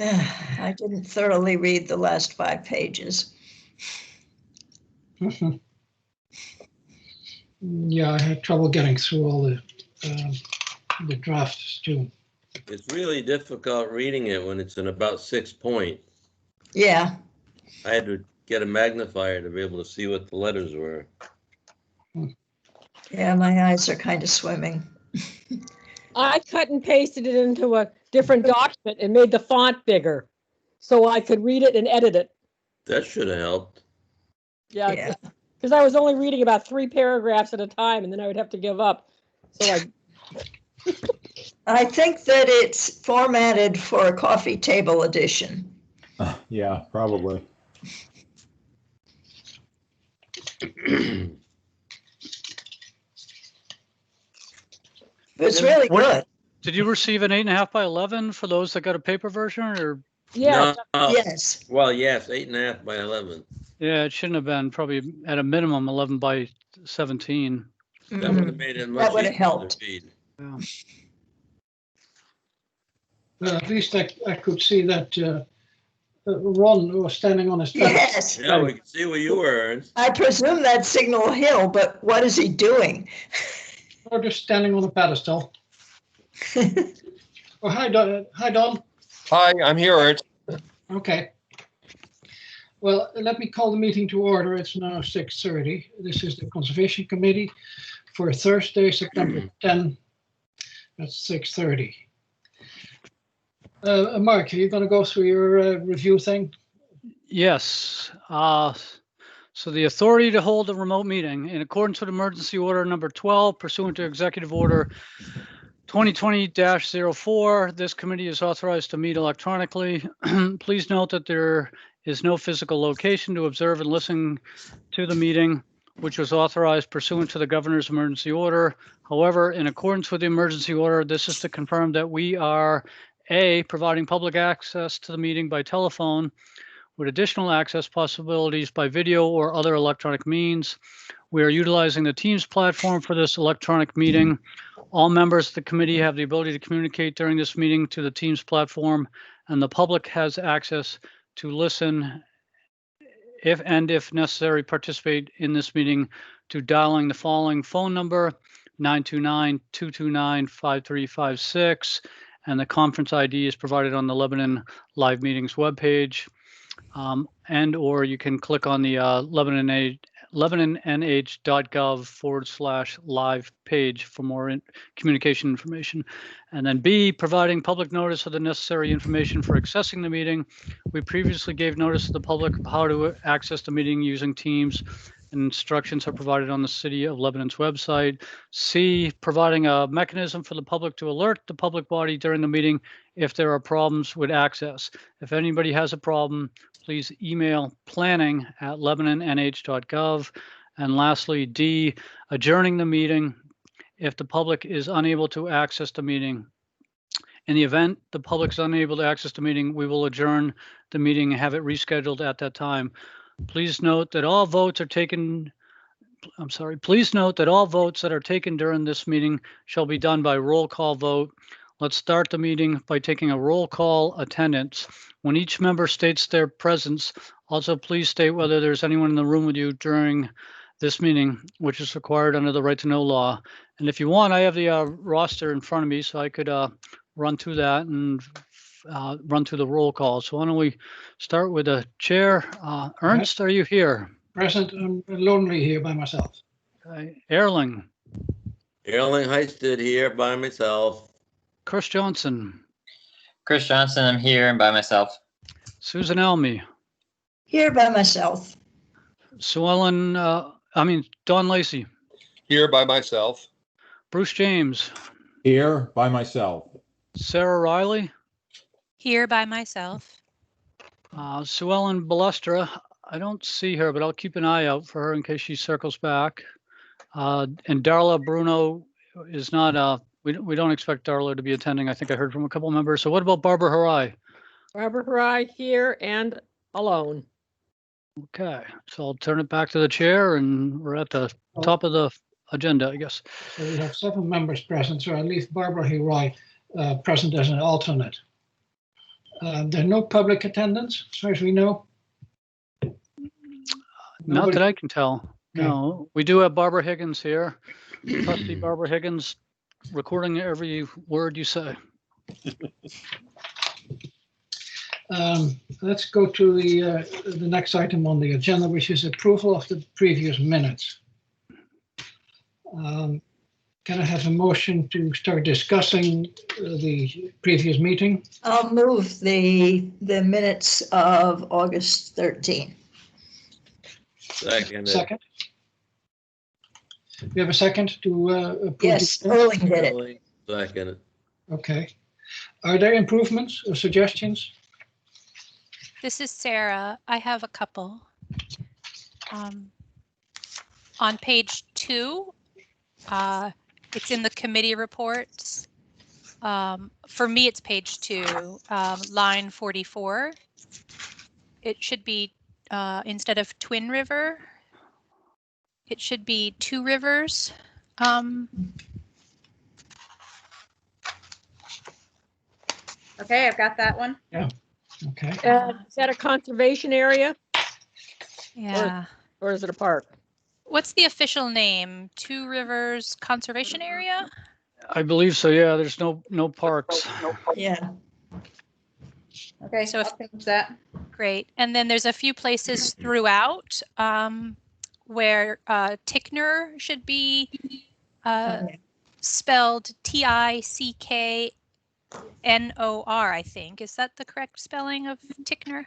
I didn't thoroughly read the last 5 pages. Yeah, I had trouble getting through all the drafts too. It's really difficult reading it when it's in about 6 point. Yeah. I had to get a magnifier to be able to see what the letters were. Yeah, my eyes are kind of swimming. I cut and pasted it into a different document and made the font bigger so I could read it and edit it. That should have helped. Yeah, because I was only reading about 3 paragraphs at a time, and then I would have to give up. So I think that it's formatted for a coffee table edition. Yeah, probably. It's really good. Did you receive an 8.5 by 11 for those that got a paper version, or? yeah, No, Yes. well, yes, 8.5 by 11. Yeah, it shouldn't have been, probably at a minimum 11 by 17. That would have made it much That would have easier helped. to read. Yeah. Well, at least I could see that Ron was standing on his desk. Yes. Yeah, we can see where you were, Ernst. I presume that's Signal Hill, but what is he doing? Or just standing on a pedestal. Oh, hi, Don. Hi, Don. Hi, I'm here, Ernst. Okay. Well, let me call the meeting to order. It's now 6:30. This is the Conservation Committee for Thursday, September 10 at 6:30. Mark, are you going to go through your review thing? Yes. So the authority to hold a remote meeting in accordance with emergency order number 12 pursuant to executive order 2020-04, this committee is authorized to meet electronically. Please note that there is no physical location to observe and listen to the meeting, which was authorized pursuant to the governor's emergency order. However, in accordance with the emergency order, this is to confirm that we are A, providing public access to the meeting by telephone with additional access possibilities by video or other electronic means. We are utilizing the Teams platform for this electronic meeting. All members of the committee have the ability to communicate during this meeting to the Teams platform, and the public has access to listen if necessary, participate in this meeting to dialing the following phone number, 929-229-5356, and the conference ID is provided on the Lebanon Live Meetings webpage. And or you can click on the LebanonNH.gov/live page for more communication information. And then B, providing public notice of the necessary information for accessing the meeting. We previously gave notice to the public of how to access the meeting using Teams, and instructions are provided on the City of Lebanon's website. C, providing a mechanism for the public to alert the public body during the meeting if there are problems with access. If anybody has a problem, please email planning@lebanonnh.gov. And lastly, D, adjourning the meeting if the public is unable to access the meeting. In the event the public is unable to access the meeting, we will adjourn the meeting and have it rescheduled at that time. Please note that all votes are taken. Please note that all votes that are taken during this meeting shall be done by roll call vote. Let's start the meeting by taking a roll call attendance. When each member states their presence, also please state whether there's anyone in the room with you during this meeting, which is required under the right to know law. And if you want, I have the roster in front of me, so I could run through that and run through the roll call. So why don't we start with the chair? Ernst, are you here? Present. I'm lonely here by myself. Erling. Erling Heisted here by myself. Chris Johnson. Chris Johnson, I'm here and by myself. Susan Elmy. Here by myself. Don Lacey. Here by myself. Bruce James. Here by myself. Sarah Riley. Here by myself. Sue Ellen Balestra. I don't see her, but I'll keep an eye out for her in case she circles back. And Darla Bruno is not, we don't expect Darla to be attending. I think I heard from a couple of members. So what about Barbara Harai? Barbara Harai here and alone. Okay, so I'll turn it back to the chair, and we're at the top of the agenda, I guess. So we have 7 members present, so I'll leave Barbara Harai present as an alternate. There's no public attendance, as far as we know. Not Nobody- that I can tell. Okay. No, we do have Barbara Higgins here. Trustee Barbara Higgins, recording every word you say. Let's go to the next item on the agenda, which is approval of the previous minutes. Can I have a motion to start discussing the previous meeting? I'll move the minutes of August 13. Second. Second? We have a second to approve? Yes, the- Erling did it. Second. Okay. Are there improvements or suggestions? This is Sarah. I have a couple. On page 2, it's in the committee reports. For me, it's page 2, line 44. It should be, instead of Twin River, it should be Two Rivers. Okay, I've got that one. Okay. Is that a conservation area Yeah. or is it a park? What's the official name? Two Rivers Conservation Area? I believe so, yeah. There's no parks. Yeah. Okay, So so I'll change that. Great. And then there's a few places throughout where Ticknor should be spelled Ticknor, I think. Is that the correct spelling of Ticknor?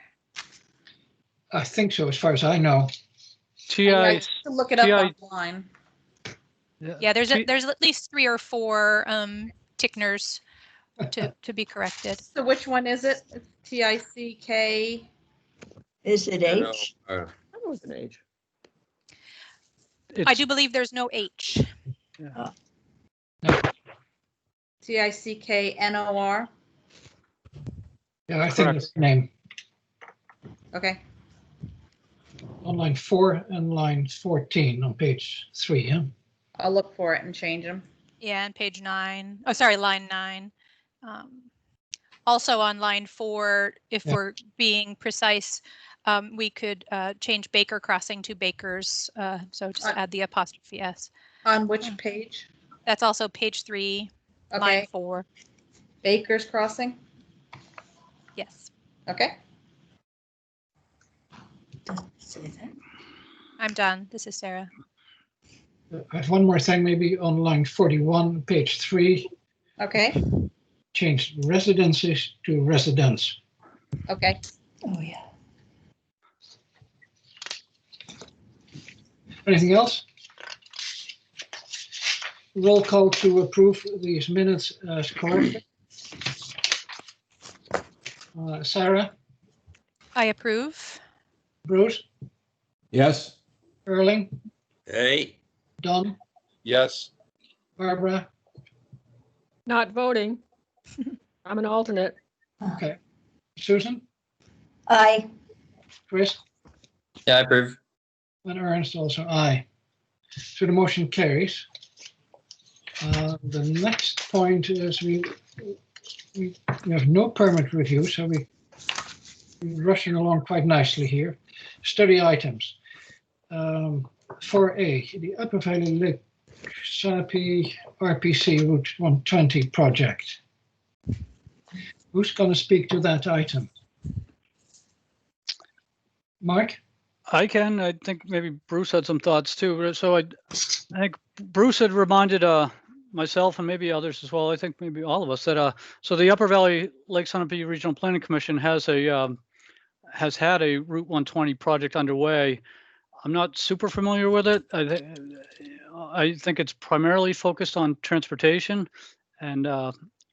I think so, as far as I know. Oh, I TI, have to look it up TI online. Yeah, there's T- there's at least 3 or 4 Ticknors to be corrected. So which one is it? It's TICK. Is it H? That was an age. I it's- do believe there's no H. TICKNOR. Yeah, I think Correct. that's the name. Okay. On line 4 and line 14 on page 3, yeah? I'll look for it and change them. Yeah, and page 9. Oh, sorry, line 9. Also on line 4, if Yeah. we're being precise, we could change Baker Crossing to Bakers. So just add the apostrophe S. On which page? That's also page 3, line Okay, 4. Baker's Crossing. Yes, Okay. Say that. I'm done. This is Sarah. I have one more thing, maybe on line 41, page 3, Okay. change residences to residents. Okay. Oh, yeah. Anything else? Roll call to approve these minutes as corrected. Sarah, I approve. Bruce, Yes? Erling, Hey, Don, Yes, Barbara. Not voting. I'm an alternate. Okay. Susan, Aye. Chris, Yeah, I approve. and Ernst also aye. So the motion carries. The next point is we have no permit review, so we're rushing along quite nicely here. Study items. 4A, the Upper Valley Lake Sanape RPC Route 120 project. Who's going to speak to that item? Mark? I can. I think maybe Bruce had some thoughts too. So I think Bruce had reminded myself and maybe others as well. I think maybe all of us that so the Upper Valley Lake Sunapee Regional Planning Commission has had a Route 120 project underway. I'm not super familiar with it. I think it's primarily focused on transportation and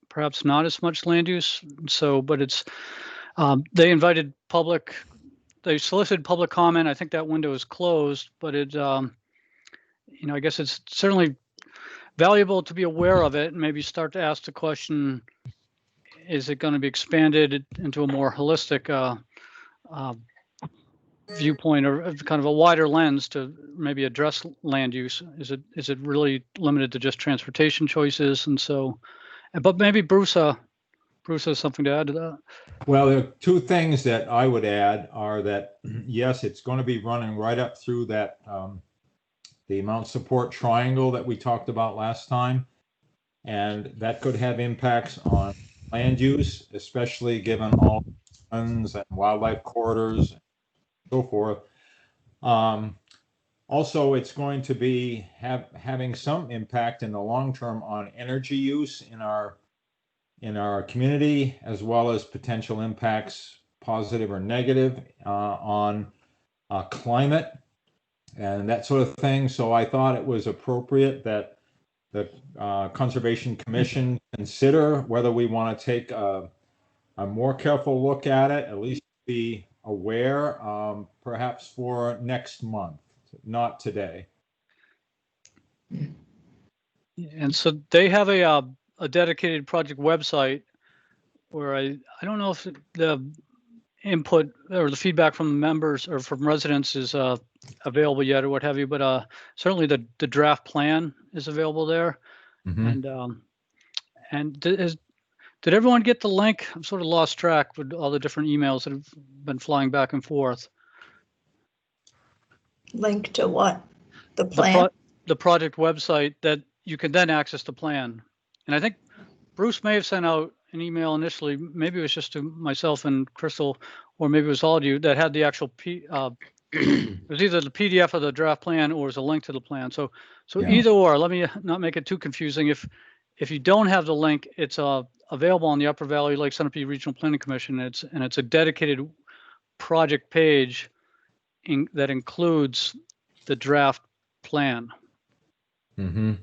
perhaps not as much land use. So, but it's they invited public. They solicited public comment. I think that window is closed, but it, I guess it's certainly valuable to be aware of it and maybe start to ask the question, is it going to be expanded into a more holistic viewpoint or kind of a wider lens to maybe address land use? Is it really limited to just transportation choices? And so, but maybe Bruce Bruce has something to add to that. Well, there are two things that I would add are that, yes, it's going to be running right up through that, the Mount Support Triangle that we talked about last time. And that could have impacts on land use, especially given all funds and wildlife corridors and so forth. Also, it's going to be having some impact in the long term on energy use in our community, as well as potential impacts, positive or negative, on climate and that sort of thing. So I thought it was appropriate that the Conservation Commission consider whether we want to take a more careful look at it, at least be aware, perhaps for next month, not today. And so they have a dedicated project website where I don't know if the input or the feedback from the members or from residents is available yet or what have you, but certainly the draft plan is available there. Mm-hmm. And did everyone get the link? I'm sort of lost track with all the different emails that have been flying back and forth. Link to what? The plan? The project website that you can then access the plan. And I think Bruce may have sent out an email initially, maybe it was just to myself and Crystal, or maybe it was all of you that had the actual it was either the PDF of the draft plan or it was a link to the plan. So Yeah. either or, let me not make it too confusing. If you don't have the link, it's available on the Upper Valley Lake Sunapee Regional Planning Commission. And it's a dedicated project page that includes the draft plan. Mm-hmm.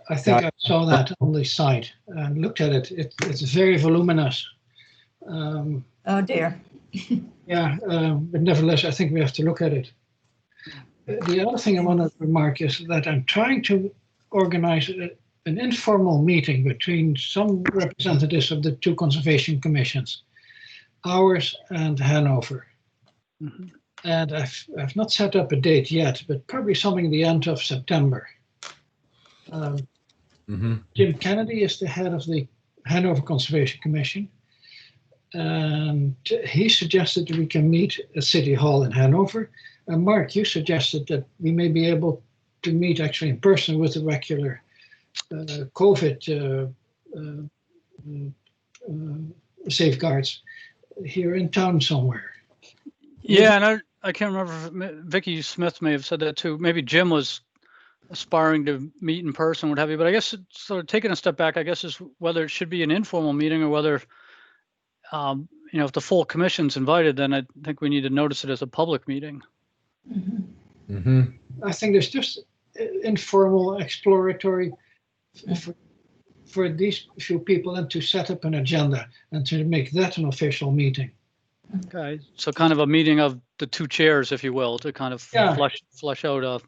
I think I saw that on the site and looked at it. It's very voluminous. Oh dear. But nevertheless, I think we have to look at it. The other thing I want to remark is that I'm trying to organize an informal meeting between some representatives of the two conservation commissions, ours and Hanover. Mm-hmm. And I've not set up a date yet, but probably something the end of September. Jim Kennedy is the head of the Hanover Conservation Commission. And he suggested that we can meet at City Hall in Hanover. And Mark, you suggested that we may be able to meet actually in person with the regular COVID safeguards here in town somewhere. Yeah, and I can't remember if Vicky Smith may have said that too. Maybe Jim was aspiring to meet in person, what have you. But I guess sort of taking a step back, I guess is whether it should be an informal meeting or whether, if the full commission's invited, then I think we need to notice it as a public meeting. Mm-hmm. I think there's just informal, exploratory for these few people and to set up an agenda and to make that an official meeting. Okay, so kind of a meeting of the two chairs, if you will, to kind of flesh out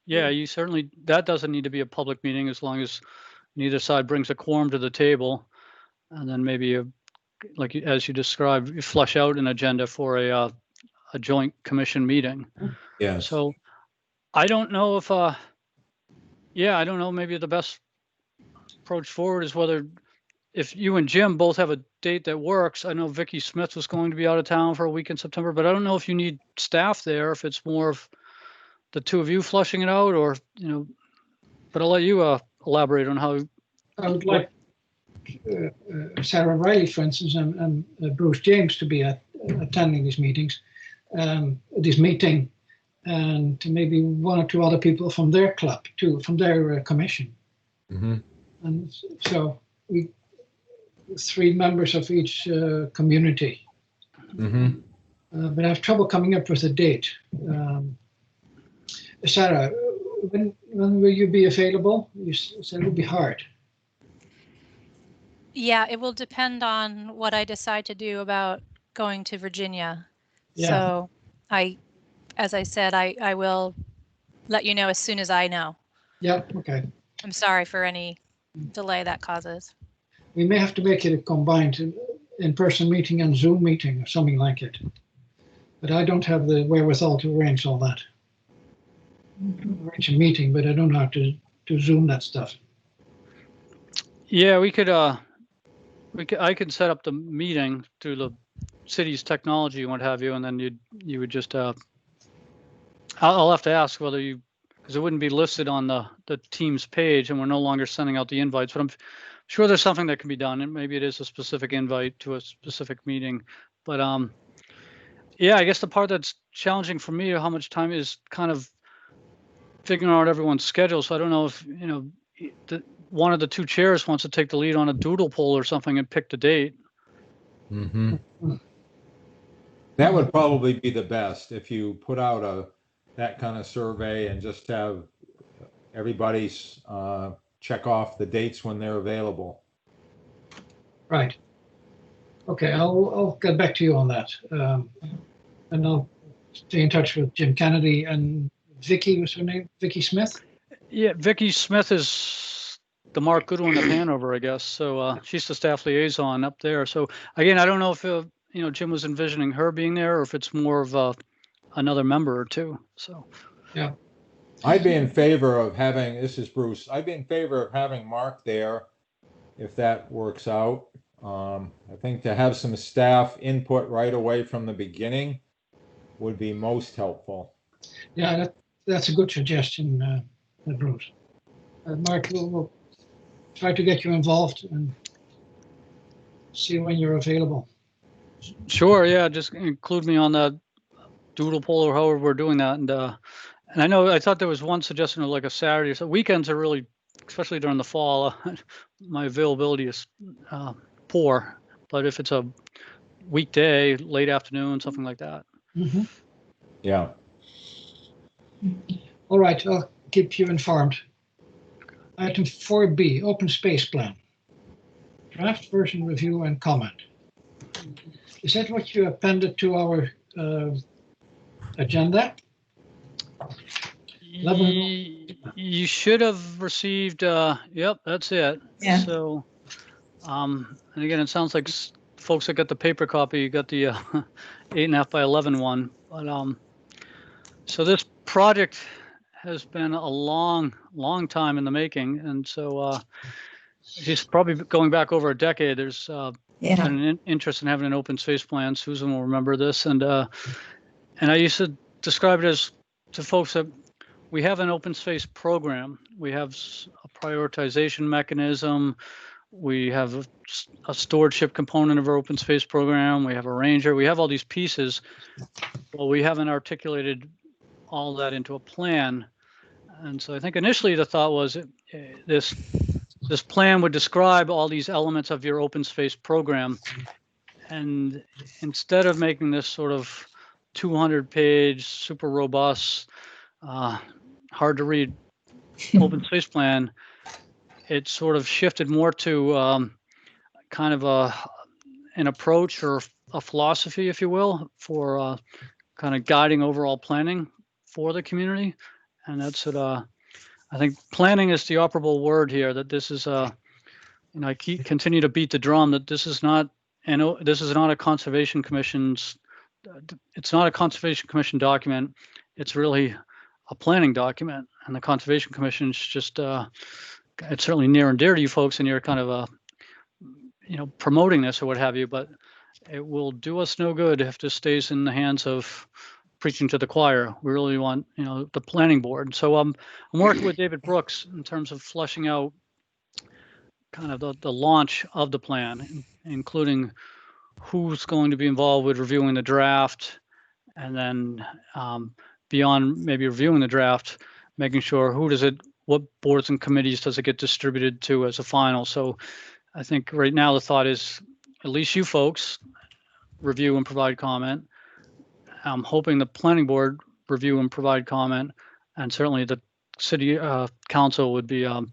you certainly, that doesn't need to be a public meeting as long as neither side brings a quorum to the table. And then maybe as you described, you flesh out an agenda for a joint commission meeting. Yeah. So I don't know if, I don't know, maybe the best approach forward is whether if you and Jim both have a date that works. I know Vicky Smith was going to be out of town for a week in September, but I don't know if you need staff there, if it's more of the two of you flushing it out or, but I'll let you elaborate on how. I would like Sarah Riley, for instance, and Bruce James to be attending these meetings, this meeting, and maybe one or two other people from their club too, from their commission. Mm-hmm. And so we 3 members of each community. Mm-hmm. But I have trouble coming up with a date. Sarah, when will you be available? You said it would be hard. Yeah, it will depend on what I decide to do about going to Virginia. Yeah. So as I said, I will let you know as soon as I know. Yep, okay. I'm sorry for any delay that causes. We may have to make it a combined in-person meeting and Zoom meeting or something like it. But I don't have the wherewithal to arrange all that. Arrange a meeting, but I don't know how to Zoom that stuff. Yeah, we could, I could set up the meeting through the city's technology and what have you, and then you would just, I'll have to ask whether you, because it wouldn't be listed on the Teams page, and we're no longer sending out the invites, but I'm sure there's something that can be done, and maybe it is a specific invite to a specific meeting. But yeah, I guess the part that's challenging for me, how much time, is kind of figuring out everyone's schedule. So I don't know if, one of the two chairs wants to take the lead on a doodle poll or something and pick the date. Mm-hmm. That would probably be the best, if you put out that kind of survey and just have everybody's check off the dates when they're available. Right. Okay, I'll get back to you on that. And I'll stay in touch with Jim Kennedy and Vicky, what's her name? Vicky Smith? Yeah, Vicky Smith is the Mark Goodwin of Hanover, I guess. So she's the staff liaison up there. So again, I don't know if Jim was envisioning her being there, or if it's more of another member or two. So yeah, I'd be in favor of having. This is Bruce. I'd be in favor of having Mark there, if that works out. I think to have some staff input right away from the beginning would be most helpful. Yeah, that's a good suggestion, Bruce. Mark, we'll try to get you involved and see when you're available. sure, yeah, just include me on the doodle poll or however we're doing that. And I know I thought there was one suggestion of like a Saturday. So weekends are really, especially during the fall, my availability is poor. But if it's a weekday, late afternoon, something like that. Mm-hmm. Yeah. All right, I'll keep you informed. Item 4B, open space plan. Draft version review and comment. Is that what you appended to our agenda? You should have received, yep, that's it. Yeah. So, and again, it sounds like folks that got the paper copy, you got the 8.5 by 11 one. But so this project has been a long time in the making, and so it's probably going back over a decade. There's Yeah. been an interest in having an open space plan. Susan will remember this, and I used to describe it as to folks that we have an open space program. We have a prioritization mechanism. We have a stewardship component of our open space program. We have a ranger. We have all these pieces, but we haven't articulated all that into a plan. And so I think initially the thought was this plan would describe all these elements of your open space program. And instead of making this sort of 200-page, super robust, hard to read open space plan, it sort of shifted more to kind of an approach or a philosophy, if you will, for kind of guiding overall planning for the community. And that's what I think planning is the operable word here, that this is I continue to beat the drum that this is not a conservation commission's, it's not a conservation commission document. It's really a planning document, and the Conservation Commission is just it's certainly near and dear to you folks, and you're kind of promoting this or what have you, but it will do us no good if this stays in the hands of preaching to the choir. We really want the planning board. So I'm working with David Brooks in terms of fleshing out kind of the launch of the plan, including who's going to be involved with reviewing the draft, and then beyond maybe reviewing the draft, making sure what boards and committees does it get distributed to as a final. So I think right now the thought is at least you folks review and provide comment. I'm hoping the planning board review and provide comment, and certainly the city council would be it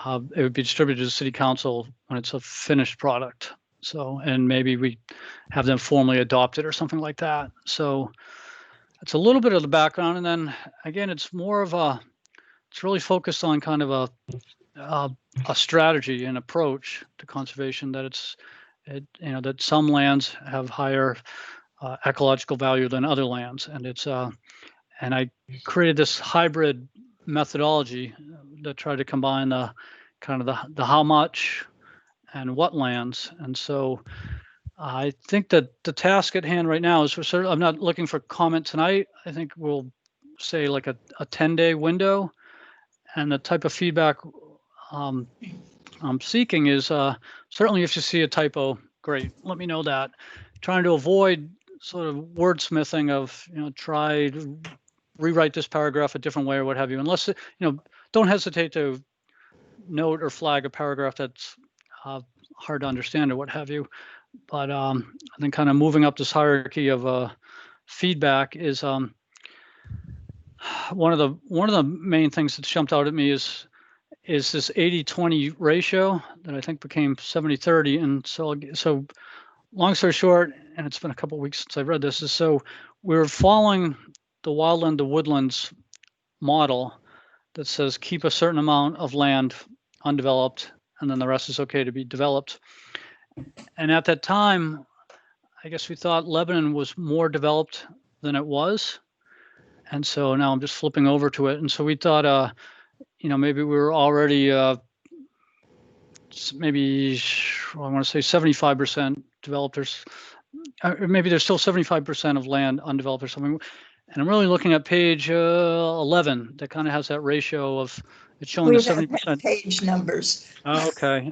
would be distributed to the city council when it's a finished product. So, and maybe we have them formally adopt it or something like that. So it's a little bit of the background, and then again, it's more of it's really focused on kind of a strategy and approach to conservation, that that some lands have higher ecological value than other lands, and and I created this hybrid methodology that tried to combine the kind of the how much and wetlands. And so I think that the task at hand right now is I'm not looking for comment tonight. I think we'll say like a 10-day window, and the type of feedback I'm seeking is certainly if you see a typo, great, let me know that. Trying to avoid sort of wordsmithing of, try to rewrite this paragraph a different way or what have you, unless, don't hesitate to note or flag a paragraph that's hard to understand or what have you. But I think kind of moving up this hierarchy of feedback is one of the main things that jumped out at me is this 80-20 ratio that I think became 70-30. And so long story short, and it's been a couple of weeks since I read this, is so we're following the wildland to woodlands model that says keep a certain amount of land undeveloped and then the rest is okay to be developed. And at that time, I guess we thought Lebanon was more developed than it was. And so now I'm just flipping over to it. And so we thought, maybe we were already maybe I want to say 75% developed, or maybe there's still 75% of land undeveloped or something. And I'm really looking at page 11 that kind of has that ratio of it's showing We the don't 70%. have page numbers. Oh, okay.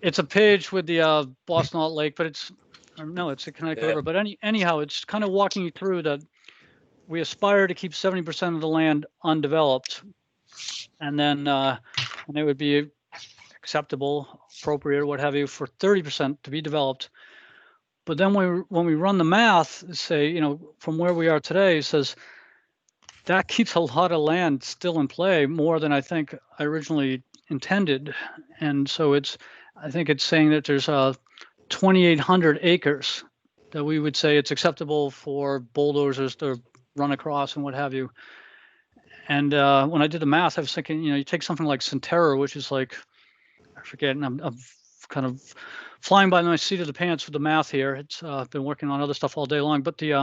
It's a page with the Boston Lake, but it's a Connecticut River. But anyhow, it's kind of walking you through that we aspire to keep 70% of the land undeveloped, and then and it would be acceptable, appropriate, what have you, for 30% to be developed. But then when we run the math, say, from where we are today, it says that keeps a lot of land still in play, more than I think I originally intended. And so I think it's saying that there's 2,800 acres that we would say it's acceptable for bulldozers to run across and what have you. And when I did the math, I was thinking, you take something like Centerra, which is like, I forget, and I'm kind of flying by my seat of the pants with the math here. It's been working on other stuff all day long, but it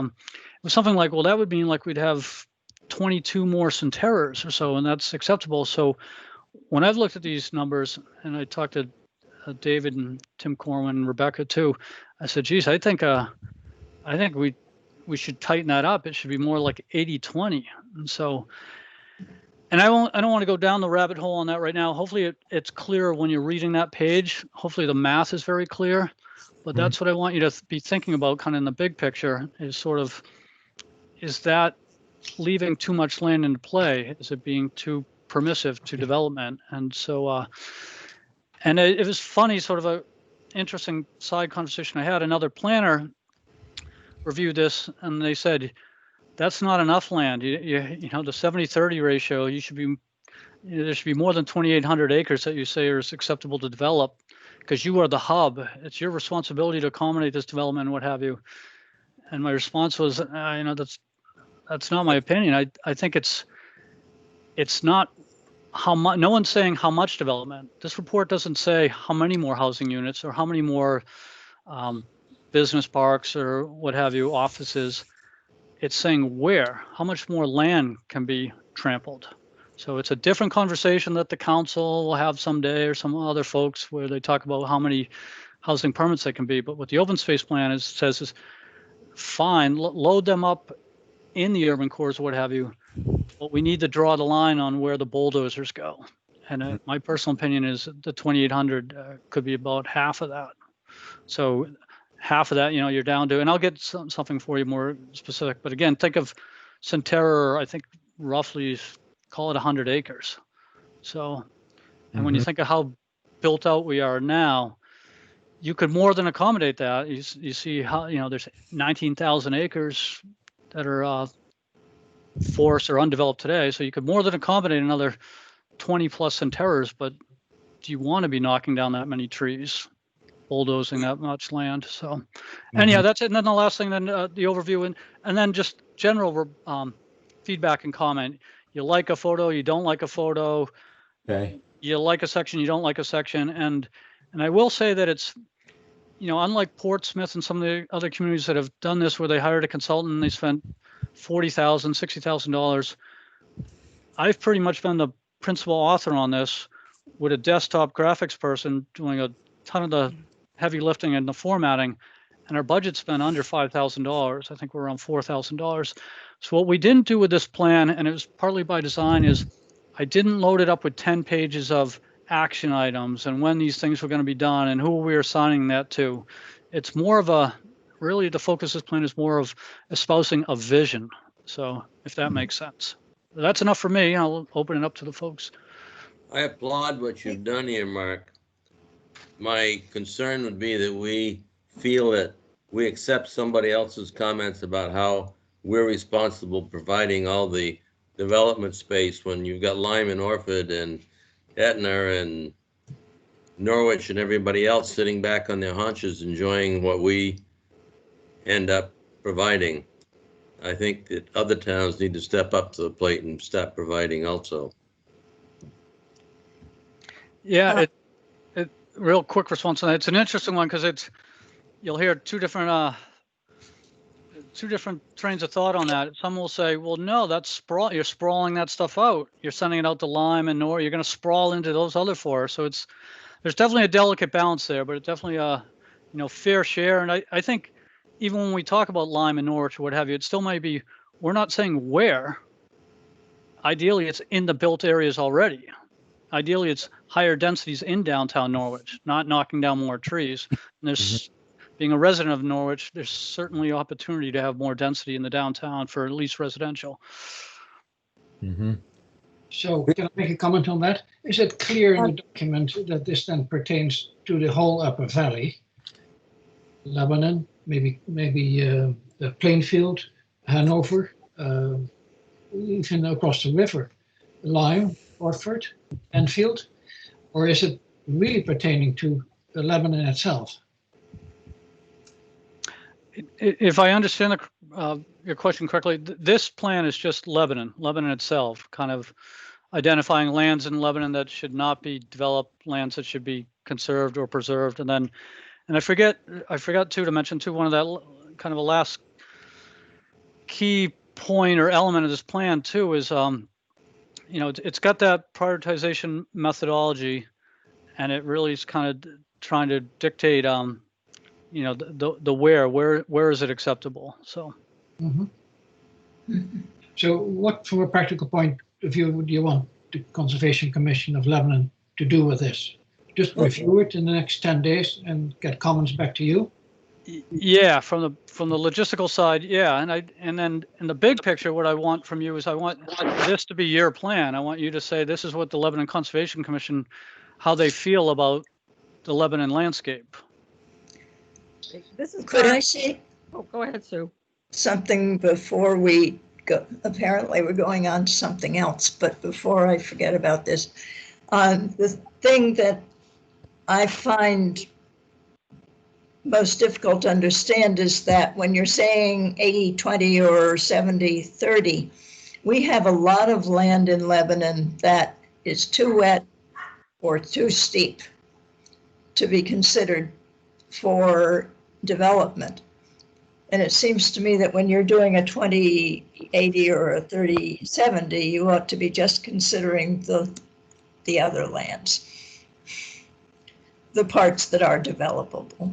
was something like, well, that would mean like we'd have 22 more Centerras or so, and that's acceptable. So when I've looked at these numbers, and I talked to David and Tim Corwin and Rebecca too, I said, geez, I think we should tighten that up. It should be more like 80-20. And so, and I don't want to go down the rabbit hole on that right now. Hopefully it's clear when you're reading that page. Hopefully the math is very clear, but that's what I want you to be thinking about kind of in the big picture is sort of, is that leaving too much land into play? Is it being too permissive to development? And so, and it was funny, sort of a interesting side conversation I had. Another planner reviewed this and they said, that's not enough land. The 70-30 ratio, there should be more than 2,800 acres that you say is acceptable to develop, because you are the hub. It's your responsibility to accommodate this development and what have you. And my response was, that's not my opinion. I think it's not how much. No one's saying how much development. This report doesn't say how many more housing units or how many more business parks or what have you, offices. It's saying how much more land can be trampled. So it's a different conversation that the council will have someday, or some other folks, where they talk about how many housing permits they can be. But what the open space plan says is fine, load them up in the urban cores, what have you, but we need to draw the line on where the bulldozers go. And my personal opinion is the 2,800 could be about half of that. So half of that, you're down to, and I'll get something for you more specific, but again, think of Centerra, I think roughly call it 100 acres. So, and when you think of how built out we are now, you could more than accommodate that. You see how, there's 19,000 acres that are forest or undeveloped today. So you could more than accommodate another 20 plus Centerras, but do you want to be knocking down that many trees, bulldozing that much land? So anyhow, that's it. And then the last thing, then the overview, and then just general feedback and comment. You like a photo, you don't like a photo. Okay. You like a section, you don't like a section. And I will say that it's, unlike Portsmouth and some of the other communities that have done this, where they hired a consultant and they spent $40,000, $60,000. I've pretty much been the principal author on this, with a desktop graphics person doing a ton of the heavy lifting and the formatting, and our budget's been under $5,000. I think we're around $4,000. So what we didn't do with this plan, and it was partly by design, is I didn't load it up with 10 pages of action items and when these things were going to be done and who we were assigning that to. It's more of a, really the focus of this plan is more of espousing a vision. So if that makes sense. That's enough for me. I'll open it up to the folks. I applaud what you've done here, Mark. My concern would be that we feel that we accept somebody else's comments about how we're responsible providing all the development space when you've got Lyman, Orford, and Etna, and Norwich, and everybody else sitting back on their haunches enjoying what we end up providing. I think that other towns need to step up to the plate and start providing also. Yeah, real quick response on that. It's an interesting one because you'll hear two different trains of thought on that. Some will say, well, no, that's you're sprawling that stuff out. You're sending it out to Lyme and Nor. You're going to sprawl into those other forests. So there's definitely a delicate balance there, but it's definitely a fair share. And I think even when we talk about Lyme and Norwich or what have you, it still might be, we're not saying where. Ideally, it's in the built areas already. Ideally, it's higher densities in downtown Norwich, not knocking down more trees. And there's, being a resident of Norwich, there's certainly opportunity to have more density in the downtown for at least residential. So can I make a comment on that? Is it clear in the document that this then pertains to the whole Upper Valley? Lebanon, maybe Plainfield, Hanover, even across the river, Lyme, Orford, Enfield? Or is it really pertaining to the Lebanon itself? If I understand your question correctly, this plan is just Lebanon itself, kind of identifying lands in Lebanon that should not be developed, lands that should be conserved or preserved. And I forgot too to mention too, one of that kind of a last key point or element of this plan too is, it's got that prioritization methodology, and it really is kind of trying to dictate, the where is it acceptable? So. So what, from a practical point of view, would you want the Conservation Commission of Lebanon to do with this? Just review it in the next 10 days and get comments back to you? Yeah, from the logistical side, yeah, and then in the big picture, what I want from you is I want this to be your plan. I want you to say this is what the Lebanon Conservation Commission, how they feel about the Lebanon landscape. This is Could I say go ahead, Sue. something before we go? Apparently, we're going on to something else, but before I forget about this, the thing that I find most difficult to understand is that when you're saying 80-20 or 70-30, we have a lot of land in Lebanon that is too wet or too steep to be considered for development. And it seems to me that when you're doing a 20-80 or a 30-70, you ought to be just considering the other lands, the parts that are developable,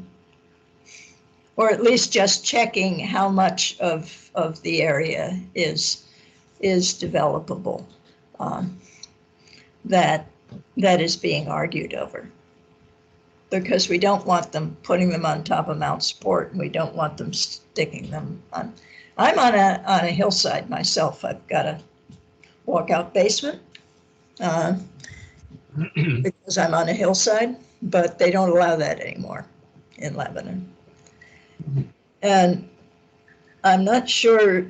or at least just checking how much of the area is developable, that is being argued over. Because we don't want them putting them on top of Mount Sport, and we don't want them sticking them on. I'm on a hillside myself. I've got a walkout basement because I'm on a hillside, but they don't allow that anymore in Lebanon. And I'm not sure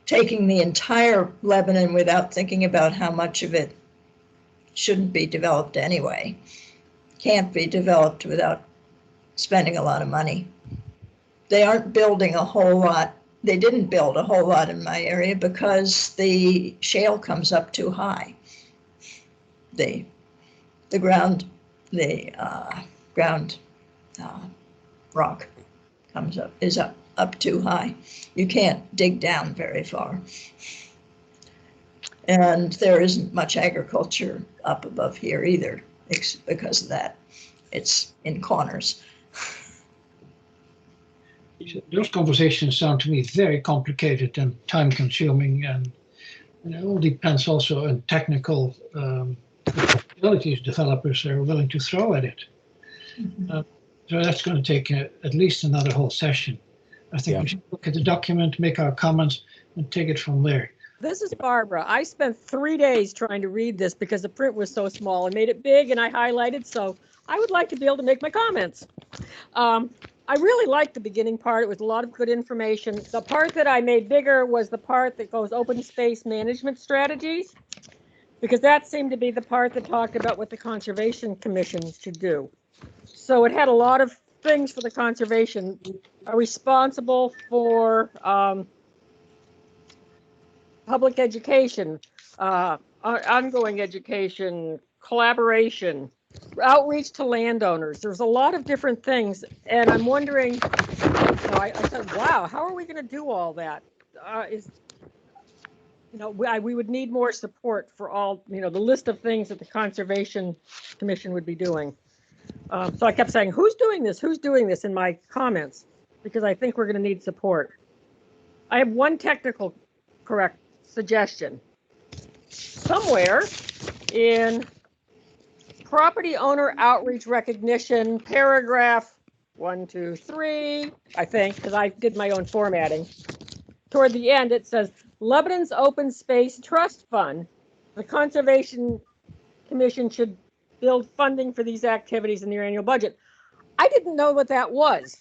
taking the entire Lebanon without thinking about how much of it shouldn't be developed anyway, can't be developed without spending a lot of money. They aren't building a whole lot. They didn't build a whole lot in my area because the shale comes up too high. The ground rock is up too high. You can't dig down very far. And there isn't much agriculture up above here either, because of that. It's in corners. Those conversations sound to me very complicated and time consuming, and it all depends also on technical abilities developers are willing to throw at it. So that's going to take at least another whole session. I think Yeah. we should look at the document, make our comments, and take it from there. This is Barbara. I spent 3 days trying to read this because the print was so small. I made it big and I highlighted, so I would like to be able to make my comments. I really liked the beginning part. It was a lot of good information. The part that I made bigger was the part that goes open space management strategies, because that seemed to be the part that talked about what the Conservation Commission should do. So it had a lot of things for the conservation, are responsible for public education, ongoing education, collaboration, outreach to landowners. There's a lot of different things, and I'm wondering, I said, wow, how are we going to do all that? We would need more support for all, the list of things that the Conservation Commission would be doing. So I kept saying, who's doing this? Who's doing this in my comments? Because I think we're going to need support. I have one technical correct suggestion. Somewhere in property owner outreach recognition, paragraph 1, 2, 3, I think, because I did my own formatting. Toward the end, it says, Lebanon's Open Space Trust Fund. The Conservation Commission should build funding for these activities in their annual budget. I didn't know what that was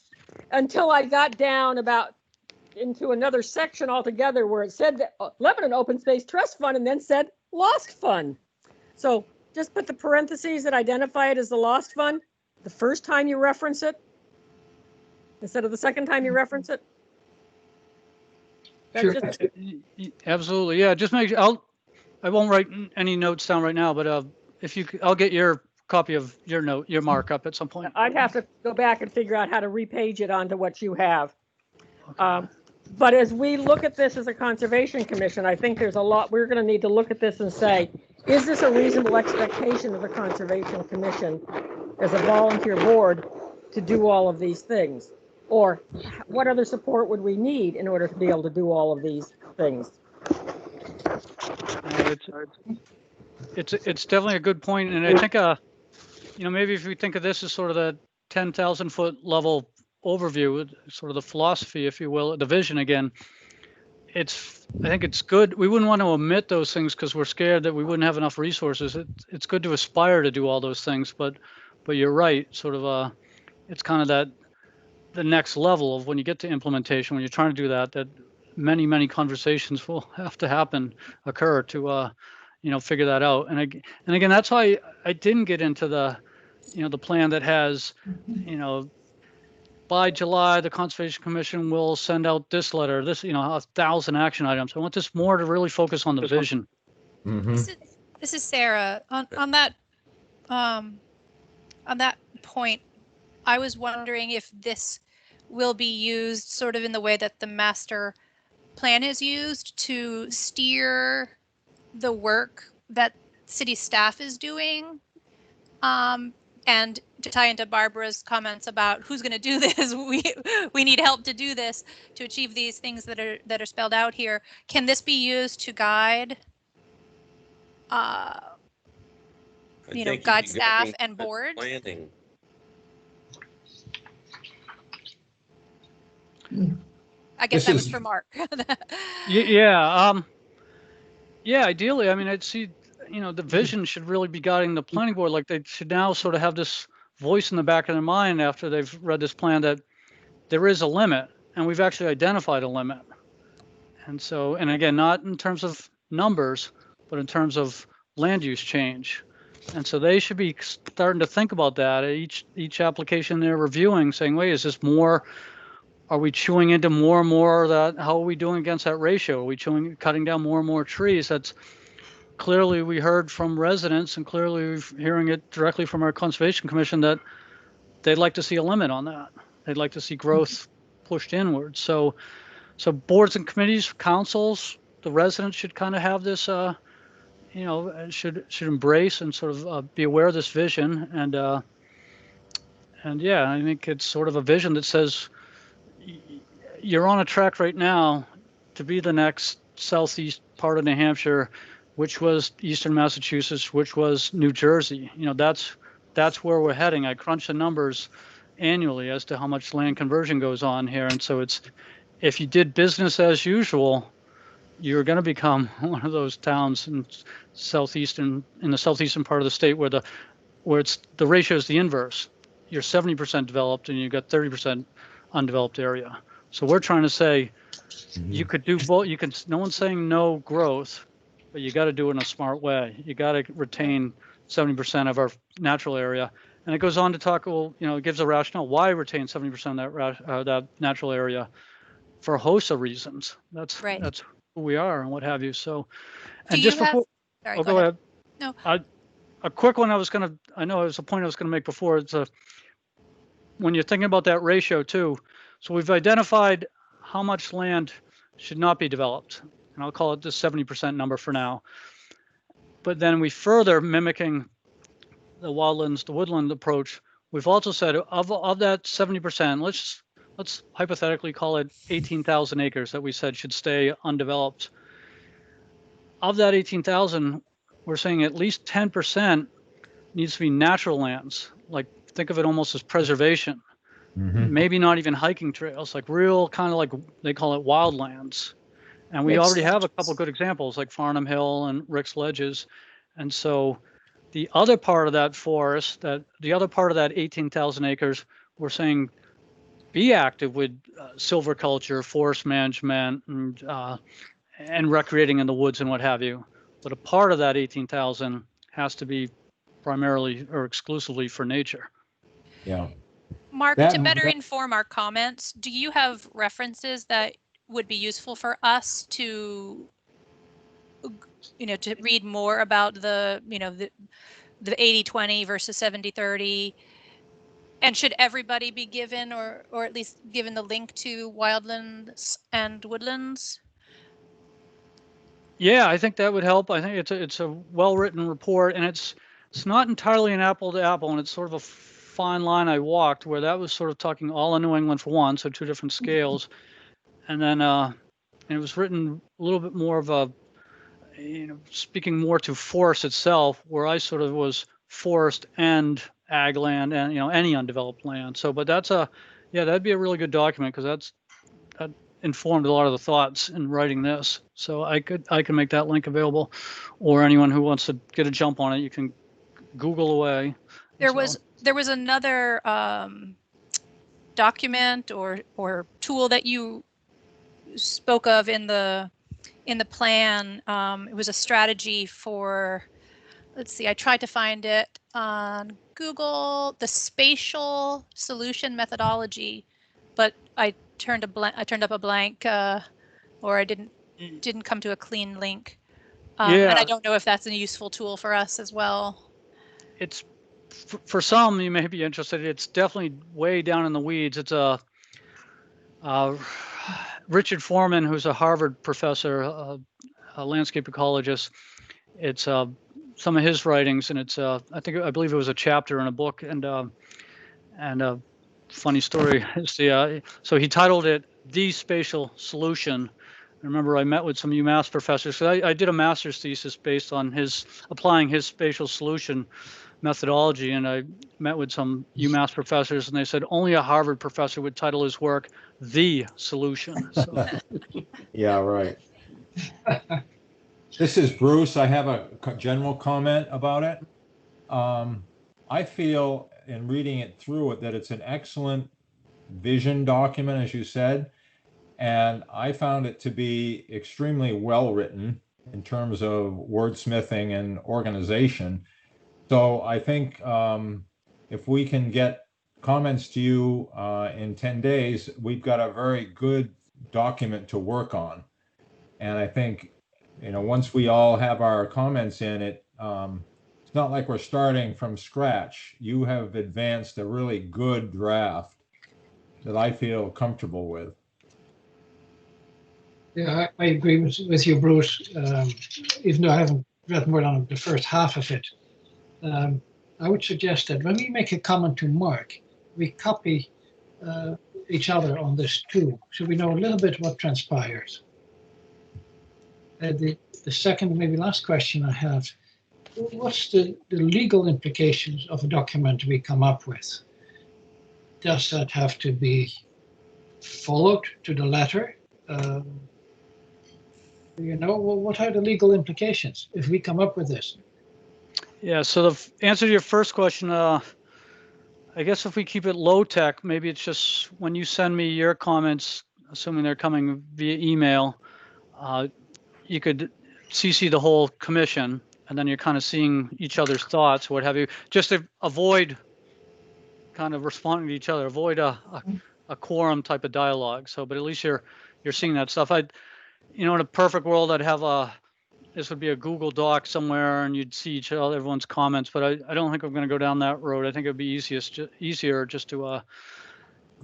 until I got down into another section altogether where it said that Lebanon Open Space Trust Fund and then said Lost Fund. So just put the parentheses that identify it as the Lost Fund the first time you reference it instead of the second time you reference it. Sure. Absolutely, yeah. Just make sure. I won't write any notes down right now, but if you, I'll get your copy of your markup at some point. I'd have to go back and figure out how to repage it onto what you have. But as we look at this as a Conservation Commission, I think there's a lot we're going to need to look at this and say, is this a reasonable expectation of the Conservation Commission as a volunteer board to do all of these things? Or what other support would we need in order to be able to do all of these things? It's definitely a good point, and I think maybe if we think of this as sort of the 10,000 foot level overview, sort of the philosophy, if you will, the vision again. I think it's good. We wouldn't want to omit those things because we're scared that we wouldn't have enough resources. It's good to aspire to do all those things, but you're right. Sort of it's kind of the next level of when you get to implementation, when you're trying to do that many conversations will have to occur to figure that out. And again, that's why I didn't get into the plan that has, by July, the Conservation Commission will send out this letter, 1,000 action items. I want this more to really focus on the vision. Mm-hmm. This is Sarah. On that point, I was wondering if this will be used sort of in the way that the master plan is used to steer the work that city staff is doing. And to tie into Barbara's comments about who's going to do this, we need help to do this, to achieve these things that are spelled out here. Can this be used to guide, guide staff and boards? Planning. I guess that was for Mark. Yeah. Ideally, I mean, I'd see, the vision should really be guiding the planning board. Like they should now sort of have this voice in the back of their mind after they've read this plan that there is a limit, and we've actually identified a limit. And so, and again, not in terms of numbers, but in terms of land use change. And so they should be starting to think about that at each application they're reviewing, saying, wait, is this more? Are we chewing into more and more of that? How are we doing against that ratio? Are we cutting down more and more trees? That's clearly we heard from residents, and clearly we're hearing it directly from our Conservation Commission that they'd like to see a limit on that. They'd like to see growth pushed inward. So boards and committees, councils, the residents should kind of have this, should embrace and sort of be aware of this vision. And yeah, I think it's sort of a vision that says you're on a track right now to be the next southeast part of New Hampshire, which was eastern Massachusetts, which was New Jersey. That's where we're heading. I crunch the numbers annually as to how much land conversion goes on here. And so if you did business as usual, you're going to become one of those towns in the southeastern part of the state where the ratio is the inverse. You're 70% developed and you've got 30% undeveloped area. So we're trying to say you could do both. No one's saying no growth, but you got to do it in a smart way. You got to retain 70% of our natural area. And it goes on to talk, it gives a rationale why retain 70% of that natural area for a host of reasons. That's who we are and what have you. So, and just before, go ahead. No. A quick one I know it was a point I was going to make before. It's when you're thinking about that ratio too. So we've identified how much land should not be developed. And I'll call it the 70% number for now. But then we further, mimicking the woodland approach, we've also said of that 70%, let's hypothetically call it 18,000 acres that we said should stay undeveloped. Of that 18,000, we're saying at least 10% needs to be natural lands. Like, think of it almost as preservation. Maybe not even hiking trails, like real kind of like they call it wildlands. And we already have a couple good examples like Farnham Hill and Rick's Ledges. And so the other part of that forest, the other part of that 18,000 acres, we're saying be active with silviculture, forest management, and recreating in the woods and what have you. But a part of that 18,000 has to be primarily or exclusively for nature. Yeah. Mark, to better inform our comments, do you have references that would be useful for us to read more about the 80-20 versus 70-30? And should everybody be given or at least given the link to wildlands and woodlands? Yeah, I think that would help. I think it's a well-written report, and it's not entirely an apple to apple, and it's sort of a fine line I walked where that was sort of talking all in New England for one, so two different scales. And then and it was written a little bit more of a, speaking more to forest itself, where I sort of was forest and ag land and, any undeveloped land. So, but that'd be a really good document because that informed a lot of the thoughts in writing this. So I can make that link available, or anyone who wants to get a jump on it, you can Google away. There was another document or tool that you spoke of in the plan. It was a strategy for, let's see, I tried to find it on Google, the spatial solution methodology, but I turned up a blank, or I didn't come to a clean link. And I don't know if that's a useful tool for us as well. It's for some, you may be interested. It's definitely way down in the weeds. It's Richard Foreman, who's a Harvard professor, a landscape ecologist. It's some of his writings, and it's I believe it was a chapter in a book, and a funny story is so he titled it "The Spatial Solution." I remember I met with some UMass professors. So I did a master's thesis based on applying his spatial solution methodology, and I met with some UMass professors, and they said only a Harvard professor would title his work "The Solution." So. Yeah, right. This is Bruce. I have a general comment about it. I feel in reading it through that it's an excellent vision document, as you said, and I found it to be extremely well written in terms of wordsmithing and organization. So I think if we can get comments to you in 10 days, we've got a very good document to work on. And I think, once we all have our comments in it, it's not like we're starting from scratch. You have advanced a really good draft that I feel comfortable with. Yeah, I agree with you, Bruce. Even though I haven't read more than the first half of it. I would suggest that when we make a comment to Mark, we copy each other on this too, so we know a little bit what transpires. The second, maybe last question I have, what's the legal implications of a document we come up with? Does that have to be followed to the letter? You know, what are the legal implications if we come up with this? Yeah, so the answer to your first question, I guess if we keep it low tech, maybe it's just when you send me your comments, assuming they're coming via email, you could CC the whole commission, and then you're kind of seeing each other's thoughts, what have you, just to avoid kind of responding to each other, avoid a quorum type of dialogue. So, but at least you're seeing that stuff. In a perfect world, I'd have this would be a Google Doc somewhere, and you'd see everyone's comments. But I don't think I'm going to go down that road. I think it'd be easier just to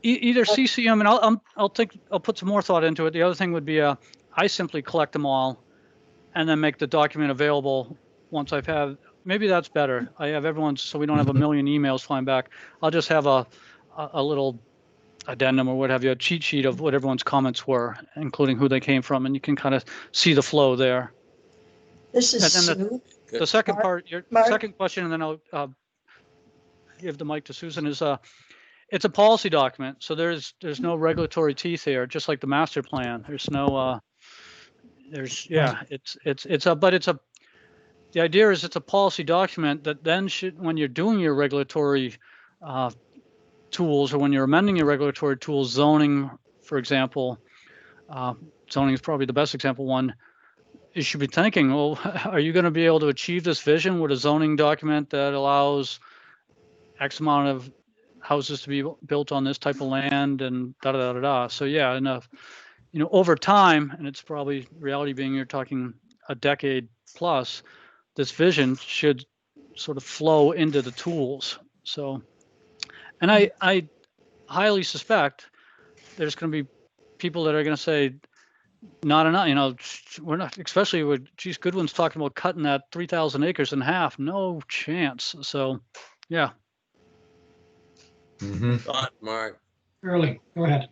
either CC them, and I'll put some more thought into it. The other thing would be I simply collect them all, and then make the document available once I've had. Maybe that's better. I have everyone's, so we don't have a million emails flying back. I'll just have a little addendum or what have you, a cheat sheet of what everyone's comments were, including who they came from, and you can kind of see the flow there. This is And then Sue. the second part, your Mark? second question, and then I'll give the mic to Susan, is it's a policy document, so there's no regulatory teeth here, just like the master plan. There's no the idea is it's a policy document that then should, when you're doing your regulatory tools, or when you're amending your regulatory tools, zoning, for example, zoning is probably the best example one, you should be thinking, well, are you going to be able to achieve this vision with a zoning document that allows X amount of houses to be built on this type of land and da da da da da. So yeah, enough. Over time, and it's probably reality being you're talking a decade plus, this vision should sort of flow into the tools. So, and I highly suspect there's going to be people that are going to say, not enough, we're not, especially with, geez, Goodwin's talking about cutting that 3,000 acres in half. No chance. So, yeah. Thought, Mark. Early, go ahead.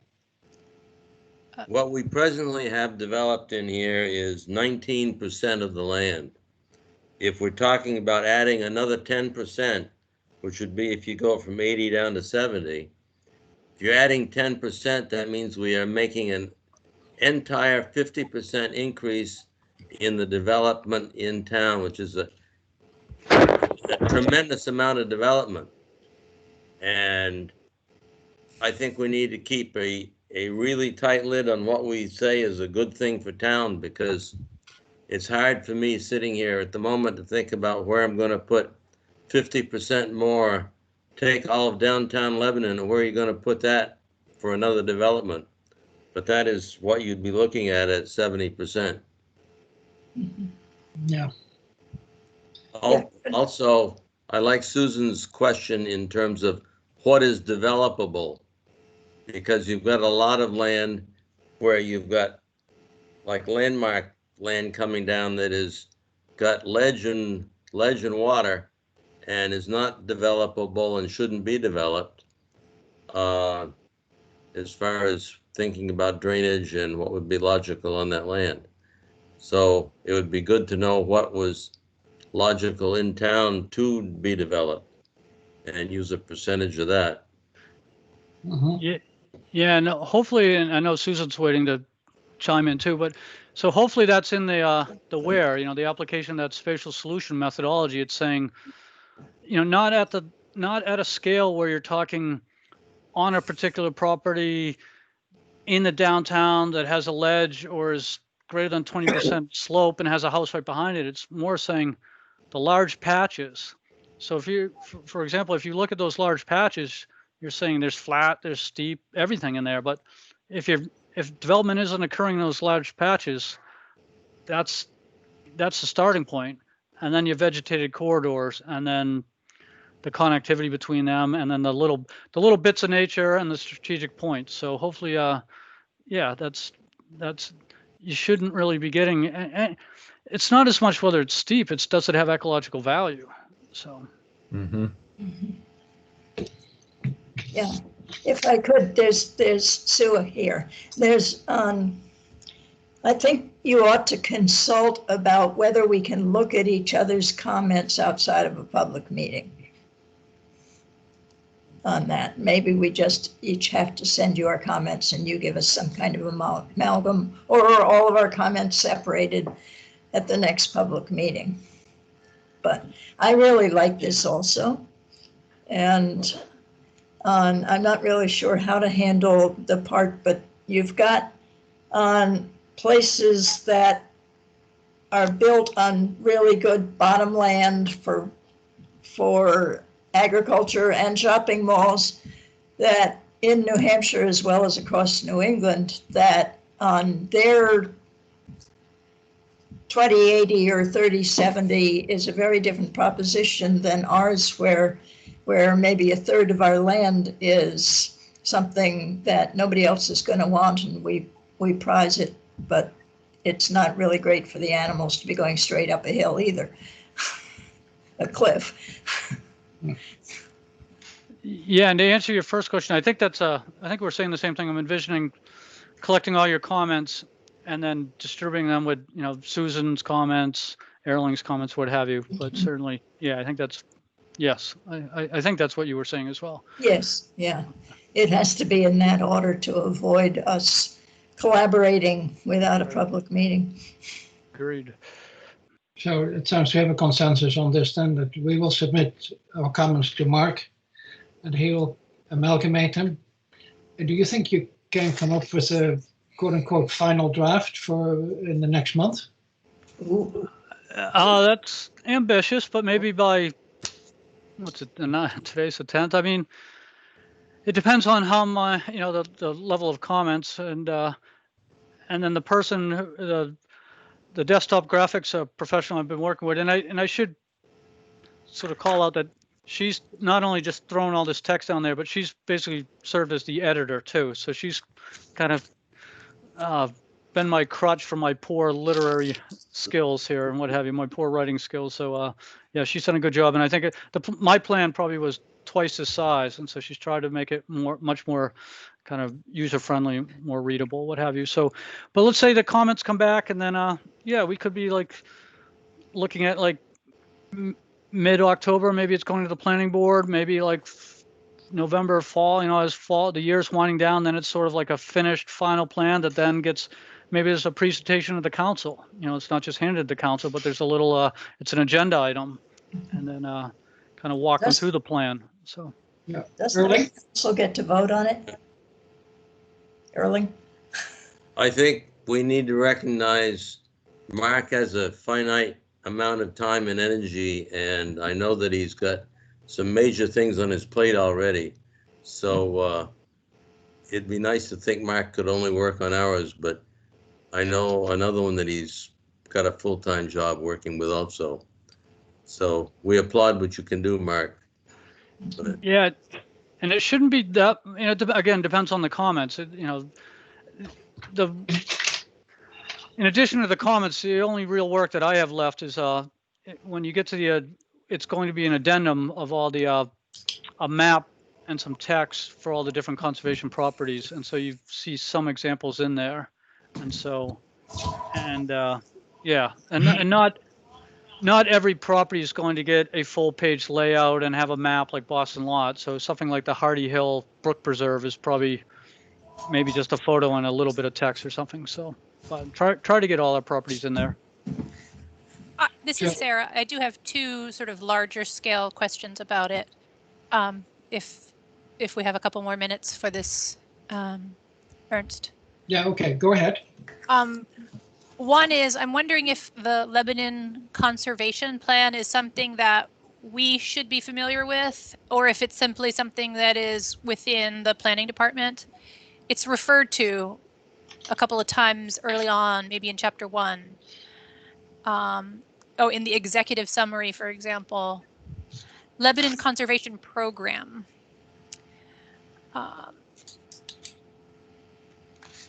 What we presently have developed in here is 19% of the land. If we're talking about adding another 10%, which would be if you go from 80 down to 70, if you're adding 10%, that means we are making an entire 50% increase in the development in town, which is a tremendous amount of development. And I think we need to keep a really tight lid on what we say is a good thing for town, because it's hard for me sitting here at the moment to think about where I'm going to put 50% more, take all of downtown Lebanon, and where are you going to put that for another development? But that is what you'd be looking at 70%. Yeah. Also, I like Susan's question in terms of what is developable, because you've got a lot of land where you've got like landmark land coming down that is got ledge and water and is not developable and shouldn't be developed, as far as thinking about drainage and what would be logical on that land. So it would be good to know what was logical in town to be developed and use a percentage of that. Yeah, and hopefully, and I know Susan's waiting to chime in too, but so hopefully that's in the where, the application, that spatial solution methodology. It's saying, not at a scale where you're talking on a particular property in the downtown that has a ledge or is greater than 20% slope and has a house right behind it. It's more saying the large patches. So if you, for example, if you look at those large patches, you're saying there's flat, there's steep, everything in there. But if development isn't occurring in those large patches, that's the starting point. And then your vegetated corridors, and then the connectivity between them, and then the little bits of nature and the strategic points. So hopefully, yeah, that's you shouldn't really be getting. it's not as much whether it's steep, it's does it have ecological value? So. Mm-hmm. Yeah, if I could, there's Sue here. There's, I think you ought to consult about whether we can look at each other's comments outside of a public meeting on that. Maybe we just each have to send you our comments and you give us some kind of amalgam, or all of our comments separated at the next public meeting. But I really like this also. And I'm not really sure how to handle the part, but you've got places that are built on really good bottomland for agriculture and shopping malls that in New Hampshire as well as across New England, that on their 2080 or 3070 is a very different proposition than ours, where maybe a third of our land is something that nobody else is going to want, and we prize it, but it's not really great for the animals to be going straight up a hill either, a cliff. Yeah, and to answer your first question, I think we're saying the same thing. I'm envisioning collecting all your comments and then distributing them with, Susan's comments, Erling's comments, what have you. But certainly, yeah, I think yes, I think that's what you were saying as well. Yes, yeah. It has to be in that order to avoid us collaborating without a public meeting. Agreed. So it sounds we have a consensus on this then, that we will submit our comments to Mark and he will amalgamate them. And do you think you can come up with a quote unquote final draft for in the next month? Ooh. That's ambitious, but maybe by, today's the 10th. I mean, it depends on how the level of comments and then the person, the desktop graphics professional I've been working with, and I should sort of call out that she's not only just thrown all this text down there, but she's basically served as the editor too. So she's kind of been my crutch for my poor literary skills here and what have you, my poor writing skills. So yeah, she's done a good job, and I think my plan probably was twice the size, and so she's tried to make it much more kind of user-friendly, more readable, what have you. So, but let's say the comments come back, and then yeah, we could be like looking at like mid-October, maybe it's going to the planning board, maybe like November, fall, as the year's winding down, then it's sort of like a finished final plan that then gets, maybe there's a presentation of the council. It's not just handed to the council, but there's a little, it's an agenda item, and then kind of walk them through the plan. So, yeah. Doesn't the council get to vote on it? Erling? I think we need to recognize Mark has a finite amount of time and energy, and I know that he's got some major things on his plate already. So it'd be nice to think Mark could only work on hours, but I know another one that he's got a full-time job working with also. So we applaud what you can do, Mark. Yeah, and it shouldn't be that, again, depends on the comments. In addition to the comments, the only real work that I have left is when you get to it's going to be an addendum of all the a map and some text for all the different conservation properties, and so you see some examples in there, and so yeah, and not every property is going to get a full page layout and have a map like Boston Lot. So something like the Hardy Hill Brook Preserve is probably maybe just a photo and a little bit of text or something. So but try to get all our properties in there. This is Sarah. I do have two sort of larger scale questions about it. If we have a couple more minutes for this, Ernst. Yeah, okay, go ahead. One is, I'm wondering if the Lebanon Conservation Plan is something that we should be familiar with, or if it's simply something that is within the planning department. It's referred to a couple of times early on, maybe in chapter 1. In the executive summary, for example, Lebanon Conservation Program.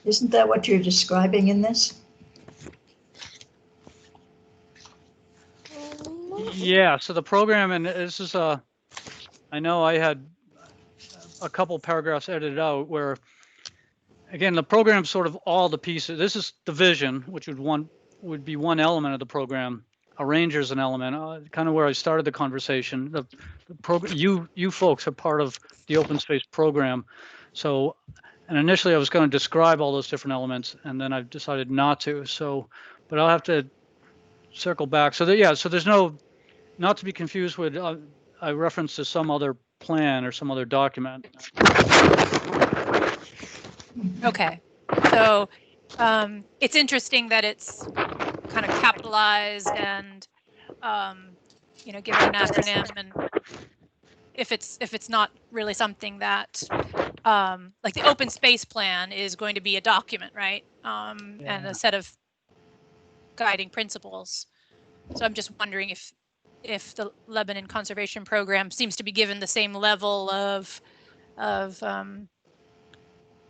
Isn't that what you're describing in this? Yeah, so the program, and this is I know I had a couple paragraphs edited out where, again, the program's sort of all the pieces. This is the vision, which would be one element of the program. A ranger's an element, kind of where I started the conversation. The program, you folks are part of the open space program. So, and initially I was going to describe all those different elements, and then I've decided not to. So, but I'll have to circle back. So that, yeah, so there's no, not to be confused with, I reference to some other plan or some other document. Okay, so it's interesting that it's kind of capitalized and given an acronym, and if it's not really something that like the open space plan is going to be a document, right? And a set of guiding principles. So I'm just wondering if the Lebanon Conservation Program seems to be given the same level of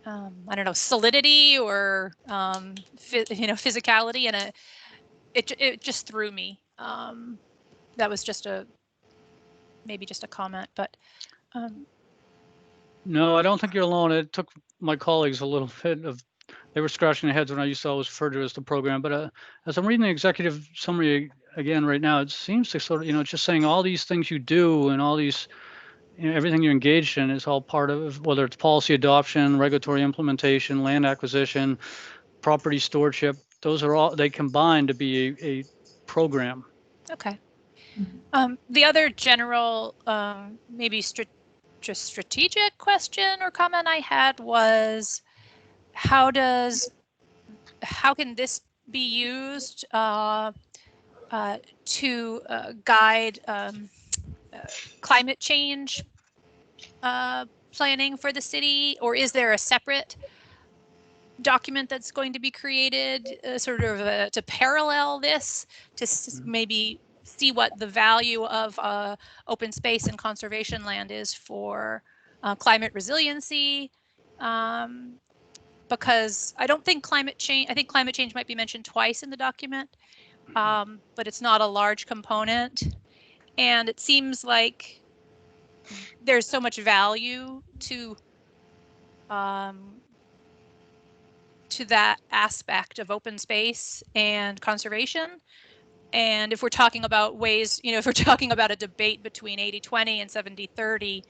I don't know, solidity or physicality, and it just threw me. That was just maybe just a comment, but No, I don't think you're alone. It took my colleagues a little bit of, they were scratching their heads when I used to always refer to it as the program. But as I'm reading the executive summary again right now, it seems to sort of, it's just saying all these things you do and all these, everything you're engaged in is all part of, whether it's policy adoption, regulatory implementation, land acquisition, property stewardship. Those are all, they combine to be a program. okay. The other general, maybe just strategic question or comment I had was, how can this be used to guide climate change planning for the city, or is there a separate document that's going to be created to parallel this, to maybe see what the value of open space and conservation land is for climate resiliency? Because I don't think climate change, I think climate change might be mentioned twice in the document, but it's not a large component. And it seems like there's so much value to that aspect of open space and conservation. And if we're talking about ways, if we're talking about a debate between 80-20 and 70-30,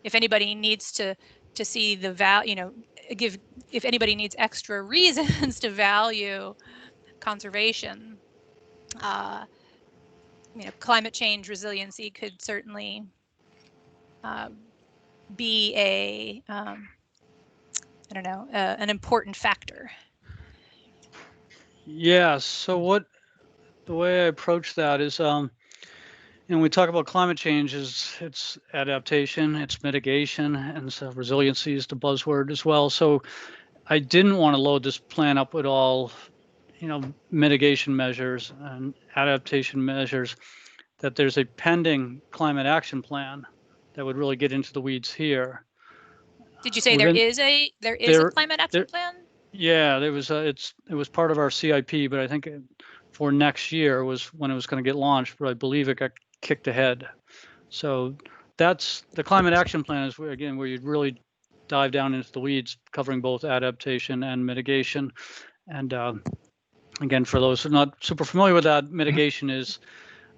if anybody needs to see the value, if anybody needs extra reasons to value conservation, climate change resiliency could certainly be an important factor. Yeah, so the way I approach that is, we talk about climate change, it's adaptation, it's mitigation, and so resiliency is the buzzword as well. So I didn't want to load this plan up with all, mitigation measures and adaptation measures, that there's a pending climate action plan that would really get into the weeds here. Did you say there is a climate action plan? Yeah, there was it was part of our CIP, but I think for next year was when it was going to get launched, but I believe it got kicked ahead. So that's the climate action plan, is where, again, where you'd really dive down into the weeds, covering both adaptation and mitigation. And again, for those who are not super familiar with that, mitigation is,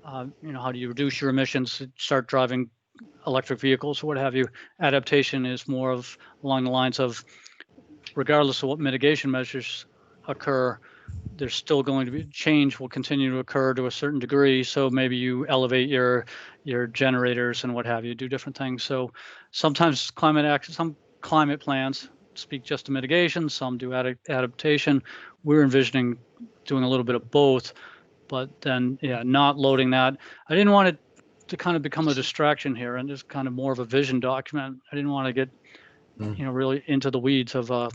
how do you reduce your emissions, start driving electric vehicles or what have you. Adaptation is more of along the lines of, regardless of what mitigation measures occur, there's still going to be change, will continue to occur to a certain degree. So maybe you elevate your generators and what have you, do different things. So sometimes climate action, some climate plans speak just to mitigation, some do adaptation. We're envisioning doing a little bit of both, but then, yeah, not loading that. I didn't want it to kind of become a distraction here and just kind of more of a vision document. I didn't want to get, really into the weeds of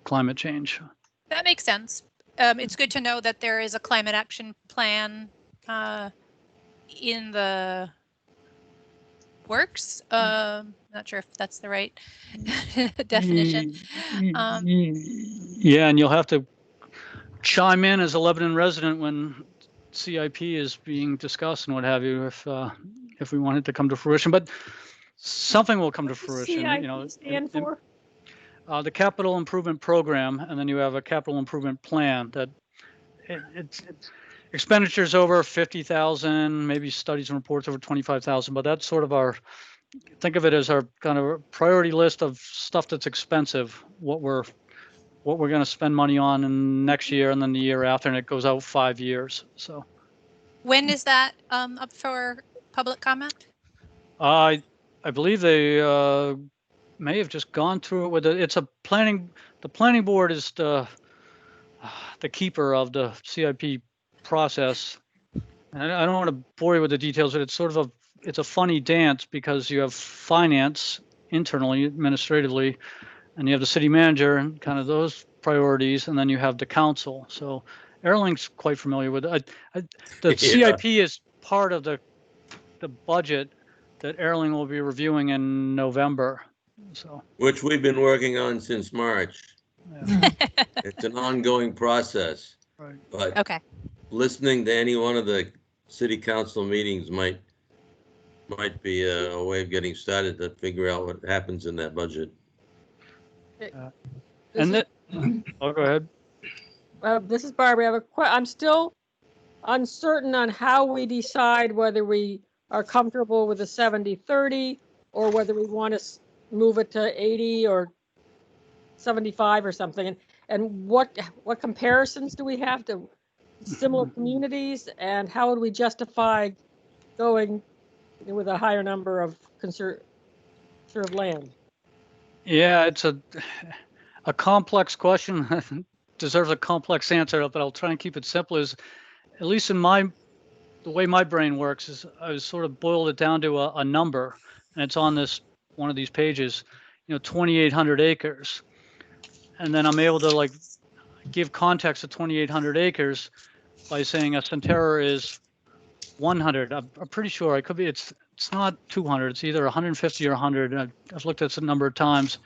climate change. That makes sense. It's good to know that there is a climate action plan in the works. Not sure if that's the right definition. Yeah, and you'll have to chime in as a Lebanon resident when CIP is being discussed and what have you, if we want it to come to fruition, but something will come to fruition, you know. CIP stand for? The capital improvement program, and then you have a capital improvement plan that it's expenditures over 50,000, maybe studies and reports over 25,000, but that's sort of our, think of it as our kind of priority list of stuff that's expensive, what we're going to spend money on in next year and then the year after, and it goes out 5 years. So When is that up for public comment? I believe they may have just gone through it with it. It's a planning. The planning board is the keeper of the CIP process. And I don't want to bore you with the details, but it's sort of it's a funny dance because you have finance internally, administratively, and you have the city manager and kind of those priorities, and then you have the council. So Erling's quite familiar with it. The Yeah. CIP is part of the budget that Erling will be reviewing in November. So Which we've been working on since March. yeah. It's an ongoing process. Right. But Okay. listening to any one of the city council meetings might be a way of getting started to figure out what happens in that budget. And that, oh, go ahead. This is Barbara. I'm still uncertain on how we decide whether we are comfortable with the 70-30 or whether we want to move it to 80 or 75 or something. And what comparisons do we have to similar communities, and how would we justify going with a higher number of conserved land? Yeah, it's a complex question. Deserves a complex answer, but I'll try and keep it simple. Is at least in the way my brain works is I sort of boiled it down to a number, and it's on this one of these pages. 2,800 acres, and then I'm able to like give context to 2,800 acres by saying a Centerra is 100. I'm pretty sure I could be. It's not 200. It's either 150 or 100. I've looked at this a number of times.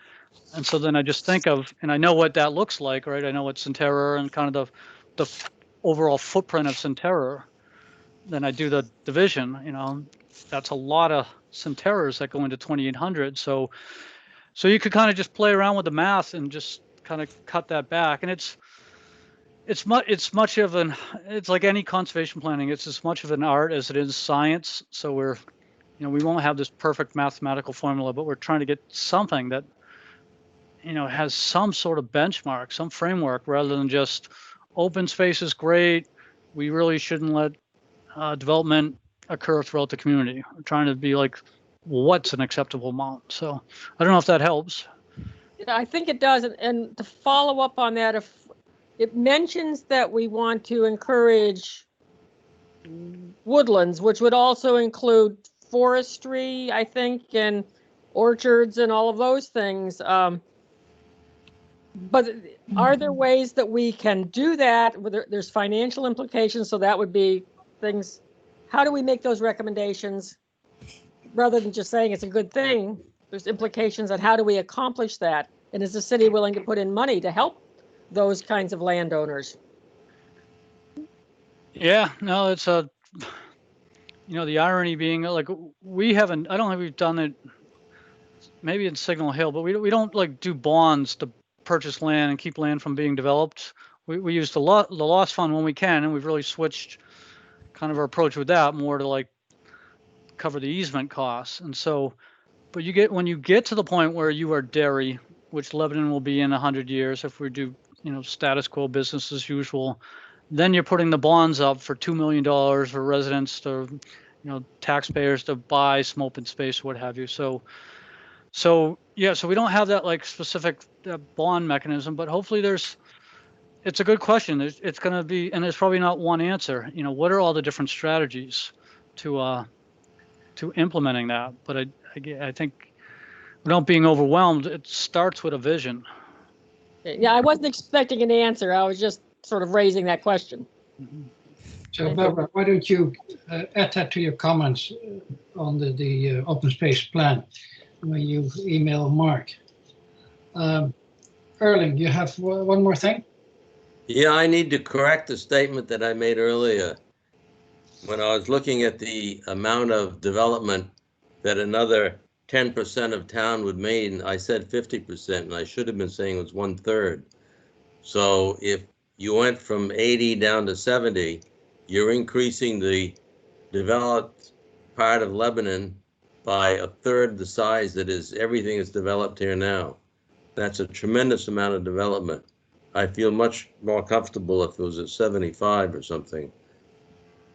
And so then I just think of, and I know what that looks like, right? I know what Centerra and kind of the overall footprint of Centerra. Then I do the division, that's a lot of Centerras that go into 2,800. So you could kind of just play around with the math and just kind of cut that back. And it's like any conservation planning. It's as much of an art as it is science. So we won't have this perfect mathematical formula, but we're trying to get something that has some sort of benchmark, some framework, rather than just open space is great. We really shouldn't let development occur throughout the community. We're trying to be like, what's an acceptable amount? So I don't know if that helps. I think it does. And to follow up on that, if it mentions that we want to encourage woodlands, which would also include forestry, I think, and orchards and all of those things. But are there ways that we can do that? There's financial implications, so that would be things. How do we make those recommendations rather than just saying it's a good thing? There's implications on how do we accomplish that? And is the city willing to put in money to help those kinds of landowners? Yeah, no, it's the irony being like I don't think we've done it maybe in Signal Hill, but we don't like do bonds to purchase land and keep land from being developed. We use the loss fund when we can, and we've really switched kind of our approach with that more to like cover the easement costs. And so, but when you get to the point where you are dairy, which Lebanon will be in 100 years if we do, status quo business as usual, then you're putting the bonds up for $2 million for residents to, taxpayers to buy some open space, what have you. So we don't have that like specific bond mechanism, but hopefully it's a good question. It's going to be, and there's probably not one answer. What are all the different strategies to implementing that? But I think without being overwhelmed, it starts with a vision. Yeah, I wasn't expecting an answer. I was just sort of raising that question. Mm-hmm. So Barbara, why don't you add that to your comments on the open space plan when you email Mark. Erling, you have one more thing? Yeah, I need to correct the statement that I made earlier. when I was looking at the amount of development that another 10% of town would mean, I said 50%, and I should have been saying it was 1/3. So if you went from 80 down to 70, you're increasing the developed part of Lebanon by 1/3 the size that is everything is developed here now. That's a tremendous amount of development. I feel much more comfortable if it was at 75 or something,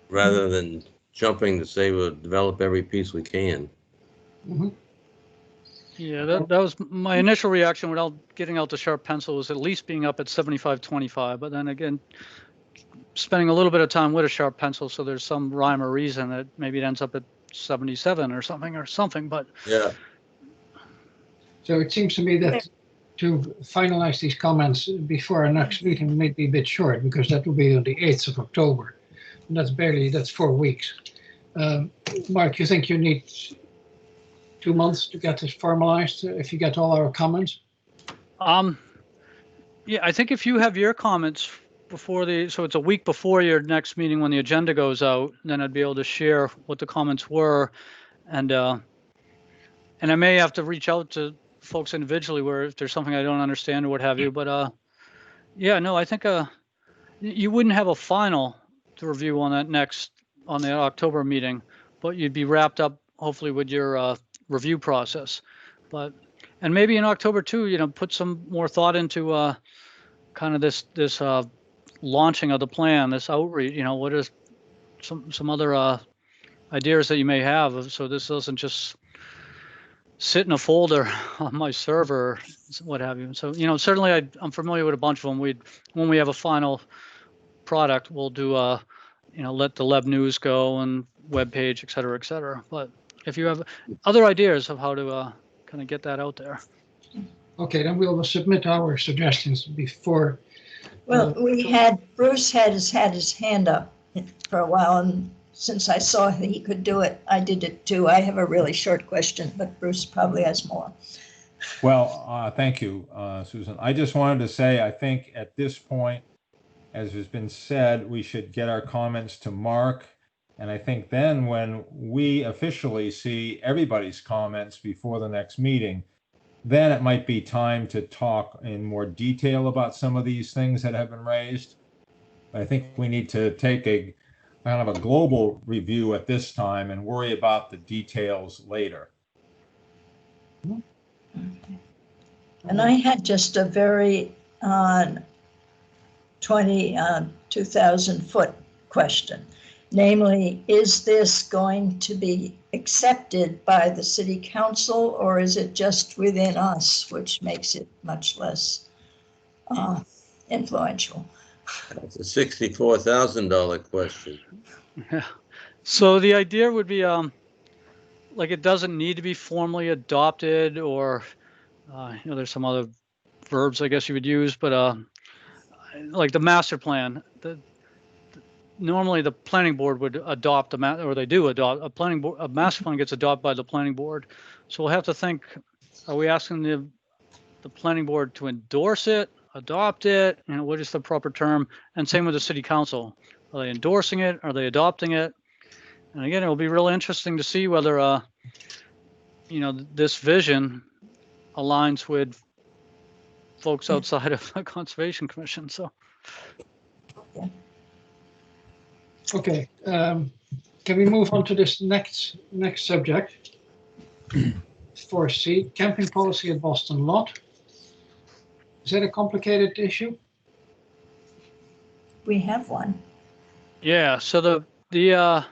rather than jumping to say we'll develop every piece we can. Mhm. Yeah, that was my initial reaction without getting out the sharp pencil, was at least being up at 75-25. But then again, spending a little bit of time with a sharp pencil, so there's some rhyme or reason that maybe it ends up at 77 or something. But Yeah, So it seems to me that to finalize these comments before our next meeting may be a bit short, because that will be on the 8th of October. And that's 4 weeks. Mark, you think you need 2 months to get this formalized if you get all our comments? yeah, I think if you have your comments before so it's a week before your next meeting when the agenda goes out, then I'd be able to share what the comments were, and I may have to reach out to folks individually where if there's something I don't understand or what have you. But yeah, no, I think you wouldn't have a final to review on the October meeting, but you'd be wrapped up hopefully with your review process. And maybe in October too, put some more thought into kind of this launching of the plan, this outreach. What is some other ideas that you may have, so this doesn't just sit in a folder on my server, what have you. So certainly I'm familiar with a bunch of them. When we have a final product, we'll do let the Leb News go and web page, et cetera. But if you have other ideas of how to kind of get that out there. Okay, then we will submit our suggestions before. Well, Bruce had his hand up for a while, and since I saw he could do it, I did it too. I have a really short question, but Bruce probably has more. Well, thank you, Susan. I just wanted to say, I think at this point, as has been said, we should get our comments to Mark. And I think then when we officially see everybody's comments before the next meeting, then it might be time to talk in more detail about some of these things that have been raised. I think we need to take a kind of a global review at this time and worry about the details later. And I had just a very 2,000-foot question. Namely, is this going to be accepted by the city council, or is it just within us, which makes it much less influential? that's a $64,000 question. Yeah. So the idea would be like it doesn't need to be formally adopted, or there's some other verbs I guess you would use, but like the master plan, normally the planning board would adopt or they do adopt a master plan gets adopted by the planning board. So we'll have to think, are we asking the planning board to endorse it, adopt it? What is the proper term? And same with the city council. Are they endorsing it? Are they adopting it? And again, it'll be really interesting to see whether this vision aligns with folks outside of the Conservation Commission. So. Okay, can we move on to this next subject? 4C, camping policy at Boston Lot. Is that a complicated issue? We have one. Yeah. So the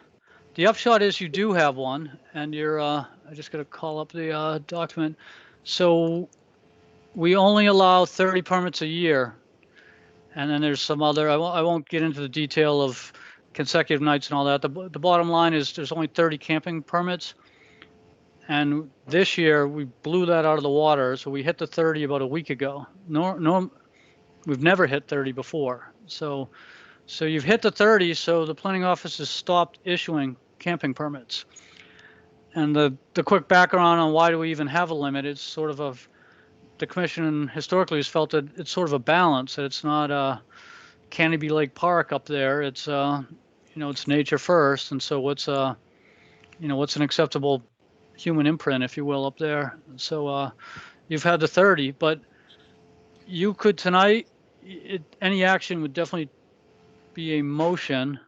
upshot is you do have one, and you're. I just got to call up the document. So we only allow 30 permits a year, and then there's some other. I won't get into the detail of consecutive nights and all that. The bottom line is there's only 30 camping permits, and this year we blew that out of the water. So we hit the 30 about a week ago. We've never hit 30 before. So you've hit the 30. So the planning office has stopped issuing camping permits. And the quick background on why do we even have a limit? It's sort of the commission historically has felt that it's sort of a balance. That it's not Canopy Lake Park up there. It's it's nature first. And so what's an acceptable human imprint, if you will, up there. So you've had the 30, but you could tonight, any action would definitely be a motion.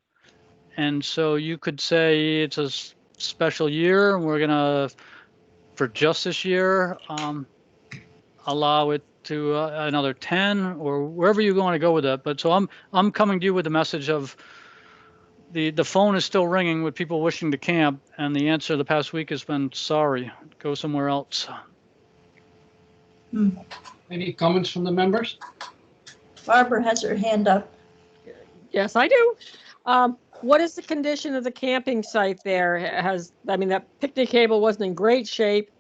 And so you could say it's a special year and we're gonna, for just this year, allow it to another 10 or wherever you want to go with that. But so I'm coming to you with the message of the phone is still ringing with people wishing to camp, and the answer the past week has been sorry, go somewhere else. Any comments from the members? Barbara has her hand up. Yes, I do. What is the condition of the camping site there? That picnic table wasn't in great shape.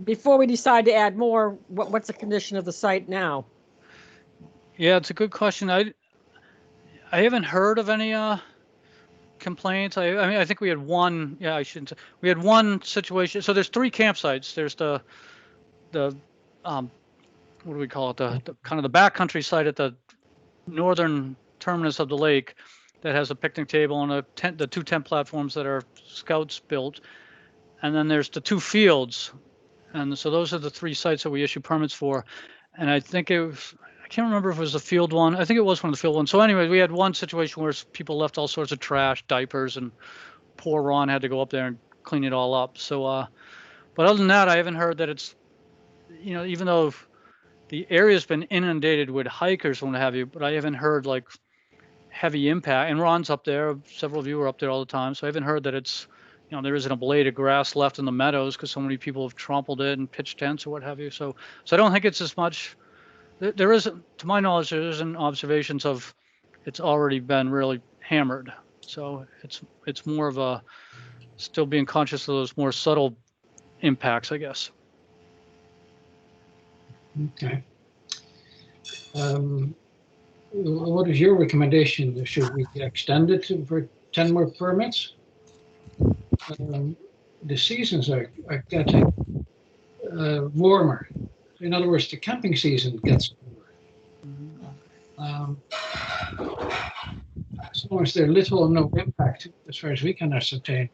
Before we decide to add more, what's the condition of the site now? Yeah, it's a good question. I haven't heard of any complaints. I think we had one. Yeah, I shouldn't say. We had one situation. So there's 3 campsites. There's the what do we call it? The kind of the backcountry site at the northern terminus of the lake that has a picnic table and the 2 tent platforms that our scouts built. And then there's the 2 fields. And so those are the 3 sites that we issue permits for. And I think I can't remember if it was the field one. I think it was one of the field ones. So anyway, we had one situation where people left all sorts of trash, diapers, and poor Ron had to go up there and clean it all up. So, but other than that, I haven't heard that it's, even though the area's been inundated with hikers and what have you, but I haven't heard like heavy impact. And Ron's up there. Several of you are up there all the time. So I haven't heard that it's, there isn't a blade of grass left in the meadows because so many people have trampled it and pitched tents or what have you. So I don't think it's as much. There isn't, to my knowledge, there isn't observations of it's already been really hammered. So it's more of a still being conscious of those more subtle impacts, I guess. Okay. What is your recommendation? Should we extend it for 10 more permits? The seasons are getting warmer. In other words, the camping season gets warmer. As long as there's little or no impact, as far as we can ascertain,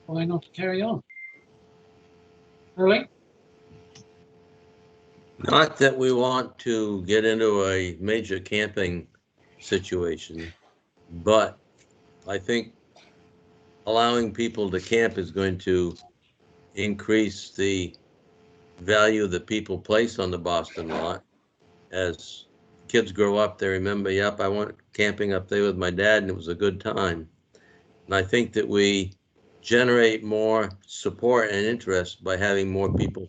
why not carry on? Erling? Not that we want to get into a major camping situation, but I think allowing people to camp is going to increase the value that people place on the Boston lot. As kids grow up, they remember, yep, I went camping up there with my dad and it was a good time. And I think that we generate more support and interest by having more people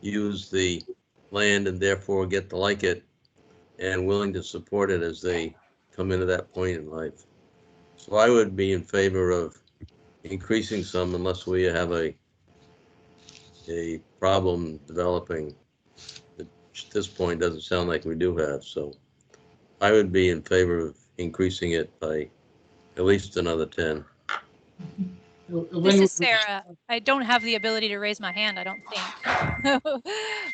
use the land and therefore get to like it and willing to support it as they come into that point in life. So I would be in favor of increasing some unless we have a problem developing. At this point doesn't sound like we do have, so I would be in favor of increasing it by at least another 10. This is Sarah. I don't have the ability to raise my hand, I don't think.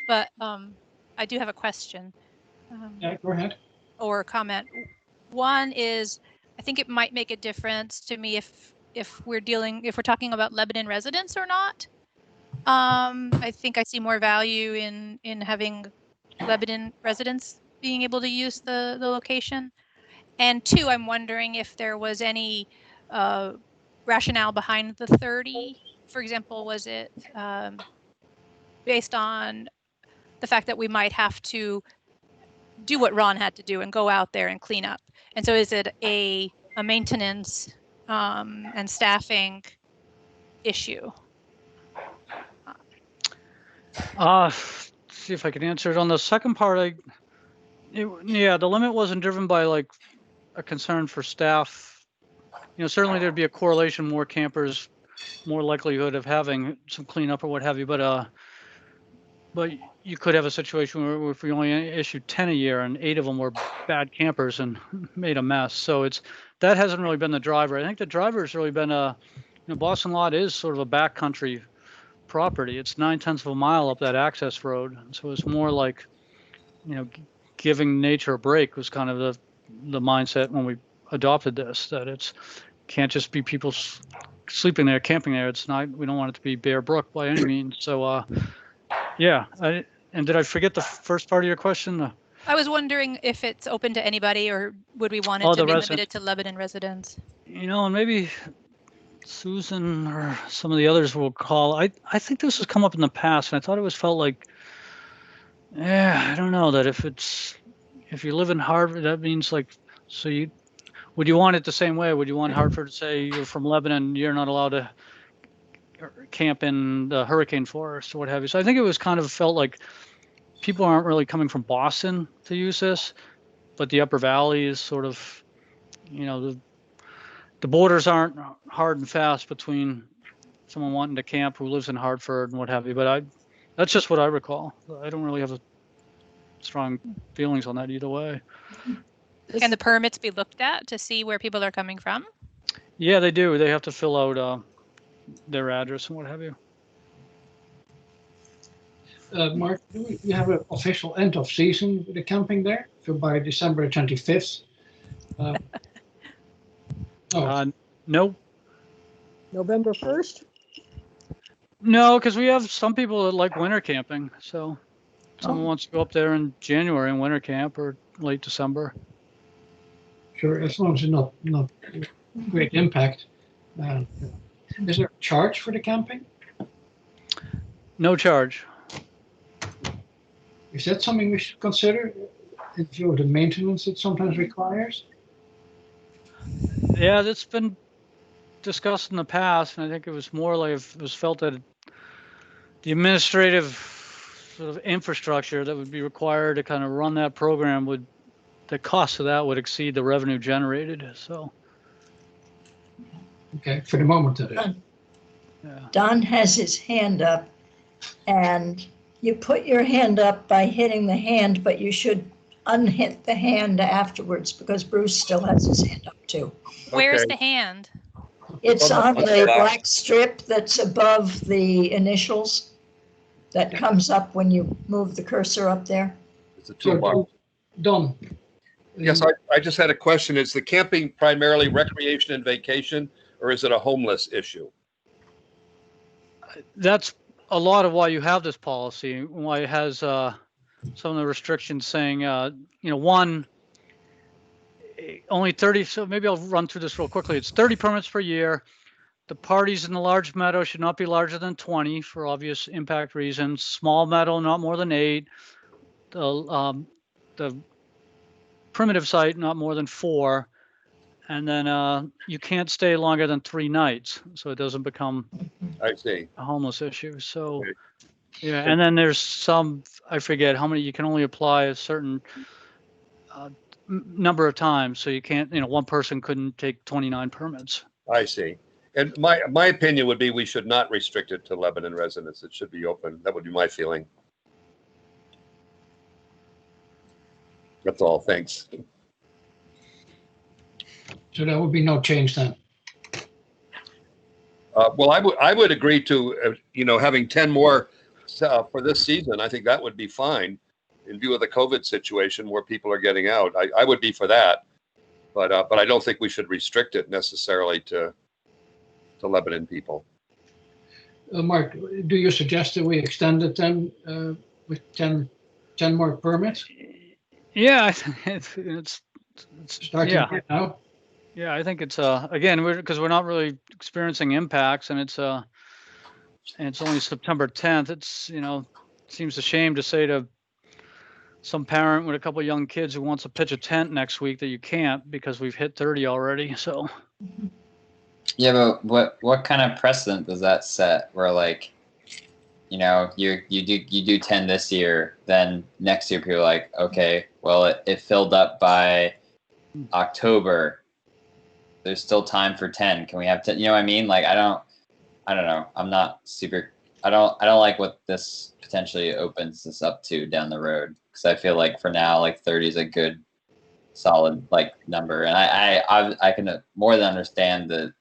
But I do have a question. Yeah, go ahead. Or a comment. One is, I think it might make a difference to me if we're talking about Lebanon residents or not. I think I see more value in having Lebanon residents being able to use the location. And 2, I'm wondering if there was any rationale behind the 30. For example, was it based on the fact that we might have to do what Ron had to do and go out there and clean up? And so is it a maintenance and staffing issue? See if I can answer it. On the second part, the limit wasn't driven by like a concern for staff. Certainly there'd be a correlation, more campers, more likelihood of having some cleanup or what have you, but you could have a situation where if we only issued 10 a year and 8 of them were bad campers and made a mess. So that hasn't really been the driver. I think the driver has really been Boston lot is sort of a backcountry property. It's 9/10 of a mile up that access road. So it's more like, giving nature a break was kind of the mindset when we adopted this, that it's can't just be people sleeping there, camping there. It's not, we don't want it to be Bear Brook by any means. So, yeah. And did I forget the first part of your question? I was wondering if it's open to anybody, or would we want it Oh, to the be residents. limited to Lebanon residents? And maybe Susan or some of the others will call. I think this has come up in the past, and I thought it was felt like, I don't know, that if you live in Hartford, that means like, so would you want it the same way? Would you want Hartford to say you're from Lebanon, you're not allowed to camp in the hurricane forest or what have you? So I think it was kind of felt like people aren't really coming from Boston to use this, but the Upper Valley is sort of, the borders aren't hard and fast between someone wanting to camp who lives in Hartford and what have you. But that's just what I recall. I don't really have strong feelings on that either way. Can the permits be looked at to see where people are coming from? Yeah, they do. They have to fill out their address and what have you. Mark, do we have an official end of season with the camping there? So by December 25th? No. November 1st? No, because we have some people that like winter camping. So someone wants to go up there in January and winter camp, or late December. Sure, as long as it's not great impact. Is there a charge for the camping? No charge. Is that something we should consider in view of the maintenance it sometimes requires? Yeah, that's been discussed in the past, and I think it was more like it was felt that the administrative sort of infrastructure that would be required to kind of run that program the cost of that would exceed the revenue generated. So. Okay, for the moment that is. Yeah. Don has his hand up, and you put your hand up by hitting the hand, but you should unhit the hand afterwards, because Bruce still has his hand up too. Where's Okay. the hand? It's on On the the box. black strip that's above the initials that comes up when you move the cursor up there. It's a So, toolbar. Don. Yes, I just had a question. Is the camping primarily recreation and vacation, or is it a homeless issue? That's a lot of why you have this policy, why it has some of the restrictions saying, one, only 30, so maybe I'll run through this real quickly. It's 30 permits per year. The parties in the large meadow should not be larger than 20 for obvious impact reasons. Small meadow, not more than 8. The primitive site, not more than 4. And then you can't stay longer than 3 nights, so it doesn't become I see. a homeless issue. So, Okay. yeah, and then there's some, I forget how many, you can only apply a certain number of times. So you can't, one person couldn't take 29 permits. I see. And my opinion would be we should not restrict it to Lebanon residents. It should be open. That would be my feeling. That's all. Thanks. So there would be no change then? Well, I would agree to, having 10 more for this season. I think that would be fine in view of the COVID situation where people are getting out. I would be for that, but I don't think we should restrict it necessarily to Lebanon people. Mark, do you suggest that we extend it then with 10 more permits? Yeah, it's Starting yeah. right now? Yeah, I think it's again, because we're not really experiencing impacts, and it's only September 10th. It's seems a shame to say to some parent with a couple of young kids who wants to pitch a tent next week that you can't because we've hit 30 already. So. Yeah, but what kind of precedent does that set? Where like, you do 10 this year, then next year people are like, okay, well it filled up by October. There's still time for 10. Can we have 10? You know what I mean? Like I don't know. I'm not super. I don't like what this potentially opens this up to down the road, because I feel like for now, like 30 is a good, solid like number, and I can more than understand the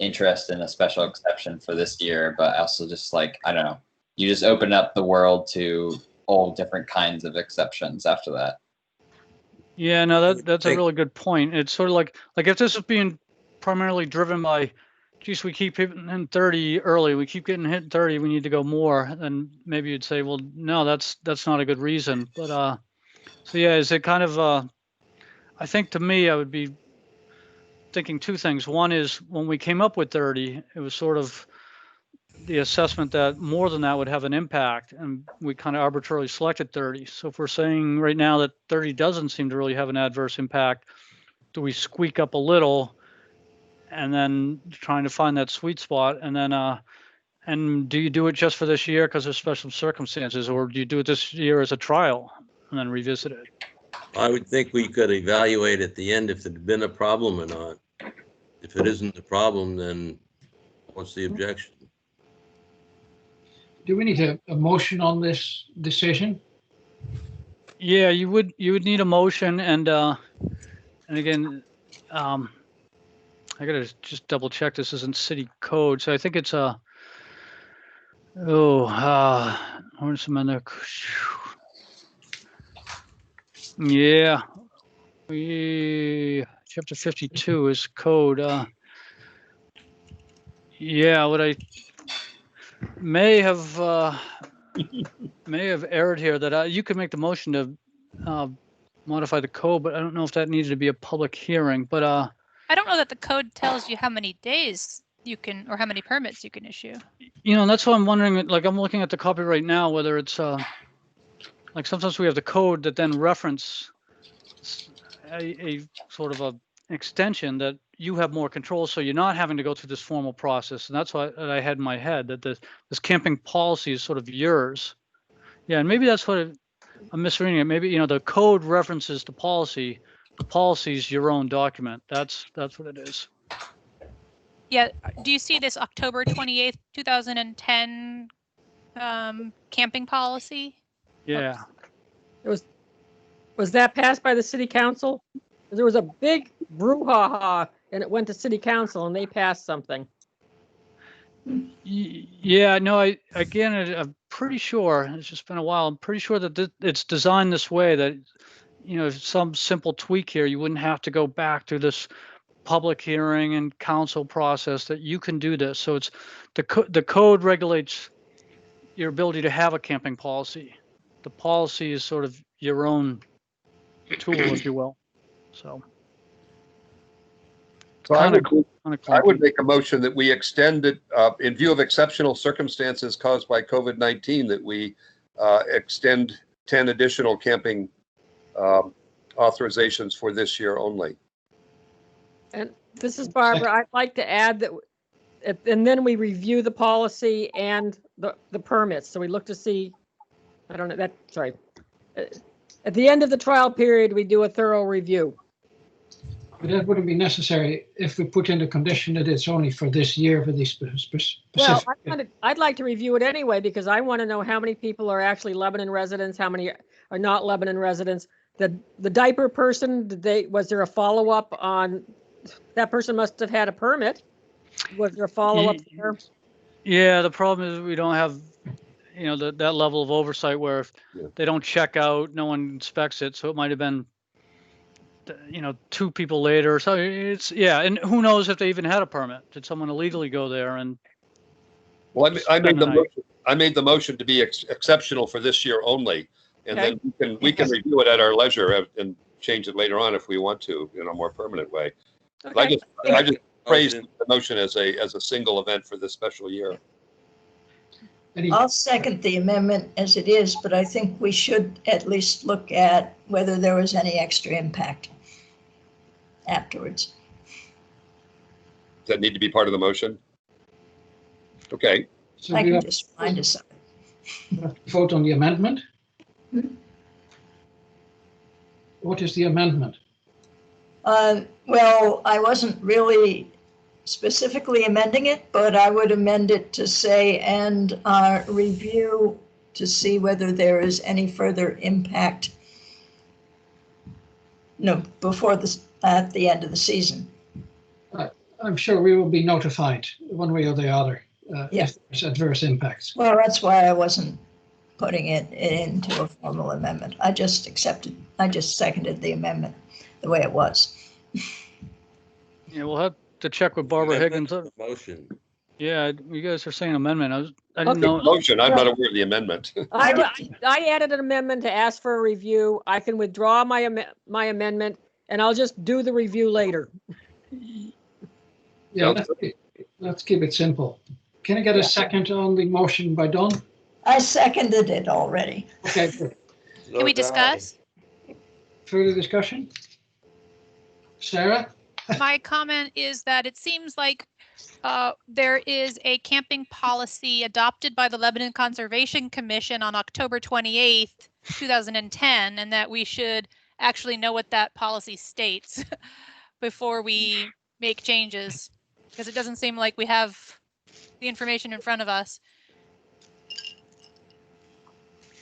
interest in a special exception for this year, but also just like, I don't know, you just open up the world to all different kinds of exceptions after that. Yeah, no, that's a Take- really good point. It's sort of like if this is being primarily driven by, geez, we keep hitting 30 early, we keep getting hit 30, we need to go more, then maybe you'd say, well, no, that's not a good reason. But so yeah, is it kind of I think to me, I would be thinking two things. One is when we came up with 30, it was sort of the assessment that more than that would have an impact, and we kind of arbitrarily selected 30. So if we're saying right now that 30 doesn't seem to really have an adverse impact, do we squeak up a little and then trying to find that sweet spot? And then and do you do it just for this year because of special circumstances, or do you do it this year as a trial and then revisit it? I would think we could evaluate at the end if there'd been a problem or not. If it isn't a problem, then what's the objection? Do we need a motion on this decision? Yeah, you would need a motion, and again, I gotta just double check. This isn't city code, so I think it's a. Ordinance amendment. Yeah, chapter 52 is code. Yeah, what I may have erred here that you could make the motion to modify the code, but I don't know if that needed to be a public hearing. But I don't know that the code tells you how many days you can, or how many permits you can issue. you know, that's what I'm wondering. Like, I'm looking at the copy right now, whether it's like sometimes we have the code that then reference a sort of an extension that you have more control, so you're not having to go through this formal process. And that's what I had in my head, that this camping policy is sort of yours. Yeah, and maybe that's what I'm misreading it. Maybe, you know, the code references the policy. The policy is your own document. That's what it is. Yeah, do you see this October 28th, 2010 camping policy? Yeah. Was that passed by the city council? There was a big brouhaha and it went to city council and they passed something. Yeah, no, I'm pretty sure, it's just been a while, I'm pretty sure that it's designed this way that, you know, some simple tweak here, you wouldn't have to go back to this public hearing and council process, that you can do this. So it's the code regulates your ability to have a camping policy. The policy is sort of your own tool, if you will. So I would clunky. make a motion that we extend it in view of exceptional circumstances caused by COVID-19, that we extend 10 additional camping authorizations for this year only. And this is Barbara. I'd like to add that, and then we review the policy and the permits. So we look to see, I don't know, sorry. At the end of the trial period, we do a thorough review. But that wouldn't be necessary if we put in the condition that it's only for this year for these specific. Well, I'd like to review it anyway, because I want to know how many people are actually Lebanon residents, how many are not Lebanon residents. The diaper person, was there a follow-up on, that person must have had a permit. Was there a follow-up there? Yeah, the problem is we don't have, you know, that level of oversight where if they don't check out, no one inspects it. So it might have been, you know, 2 people later. So it's, yeah. And who knows if they even had a permit? Did someone illegally go there? And well, I made the motion to be exceptional for this year only. And Okay. then we can review it at our leisure and change it later on if we want to in a more permanent way. Okay. I just praised the motion as a single event for this special year. I'll second the amendment as it is, but I think we should at least look at whether there was any extra impact afterwards. Does that need to be part of the motion? Okay. So I we can have just find a second. to vote on the amendment. What is the amendment? Well, I wasn't really specifically amending it, but I would amend it to say, and review to see whether there is any further impact, before at the end of the season. I'm sure we will be notified one way or the other Yeah. if there's adverse impacts. Well, that's why I wasn't putting it into a formal amendment. I just seconded the amendment the way it was. Yeah, we'll have to check with Barbara Higgins. Motion. Yeah, you guys are saying amendment. I didn't Okay. know. Motion, I'm not aware of the amendment. I added an amendment to ask for a review. I can withdraw my amendment, and I'll just do the review later. Yeah, let's keep it simple. Can I get a second on the motion by Don? I seconded it already. Okay, good. Can we discuss? Further discussion? Sarah? My comment is that it seems like there is a camping policy adopted by the Lebanon Conservation Commission on October 28th, 2010, and that we should actually know what that policy states before we make changes, because it doesn't seem like we have the information in front of us.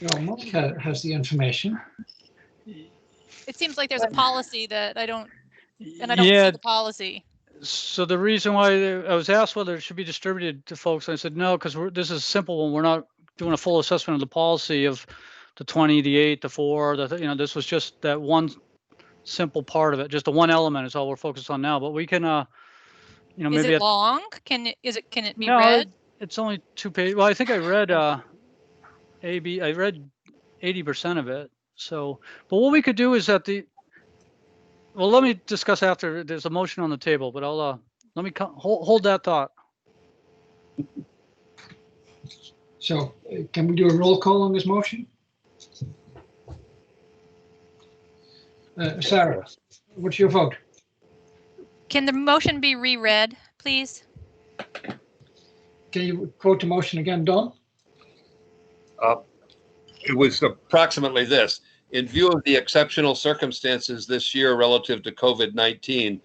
Well, Mike has the information. It seems like there's a policy that I don't see Yeah. the policy. So the reason why I was asked whether it should be distributed to folks, I said no, because this is a simple one. We're not doing a full assessment of the policy of the 20, the 8, the 4. This was just that one simple part of it. Just the one element is all we're focused on now. But we can, Is maybe it long? Can it be no, read? it's only 2 pages. Well, I think I read I read 80% of it. So, but what we could do is let me discuss after. There's a motion on the table, but I'll let me hold that thought. So can we do a roll call on this motion? Sarah, what's your vote? Can the motion be reread, please? Can you quote the motion again, Don? It was approximately this. In view of the exceptional circumstances this year relative to COVID-19,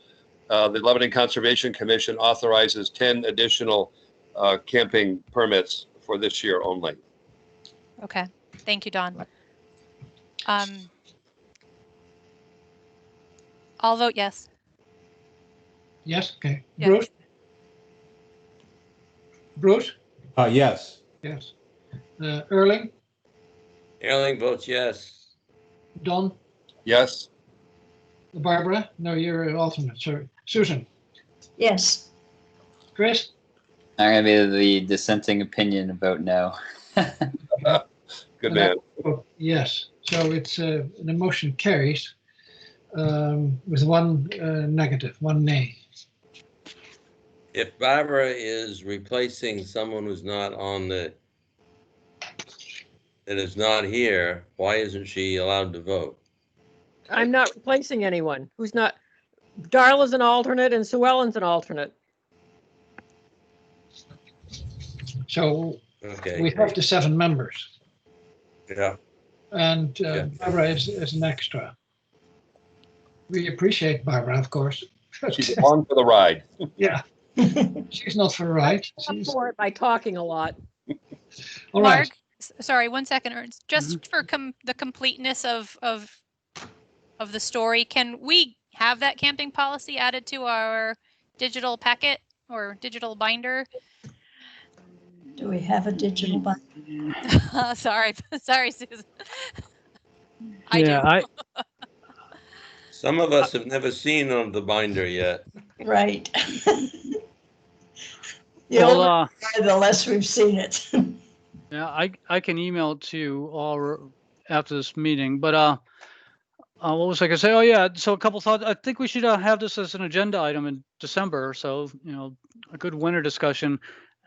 the Lebanon Conservation Commission authorizes 10 additional camping permits for this year only. Okay, thank you, Don. I'll vote yes. Yes, okay. Yeah. Bruce? Bruce? Yes. Yes. Erling? Erling votes yes. Don? Yes. Barbara? No, you're an alternate, sorry. Susan? Yes. Chris? I'm gonna be the dissenting opinion and vote no. Good man. Yes, so it's the motion carries with one negative, one nay. If Barbara is replacing someone who's not that is not here, why isn't she allowed to vote? I'm not replacing anyone who's not. Darla's an alternate and Sue Ellen's an alternate. So Okay. we have the 7 members, Yeah. and Yeah. Barbara is an extra. We appreciate Barbara, of course. She's along for the ride. Yeah, she's not for right. I'm for it by talking a lot. All right. Mark, sorry, 1 second, Ernst. Just for the completeness of the story, can we have that camping policy added to our digital packet or digital binder? Do we have a digital binder? Sorry, Susan. Yeah, Some of us have never seen the binder yet. Right. The well, older we are, the less we've seen it. yeah, I can email it to you all after this meeting. But what was I gonna say? Oh yeah, so a couple thoughts. I think we should have this as an agenda item in December. So a good winter discussion,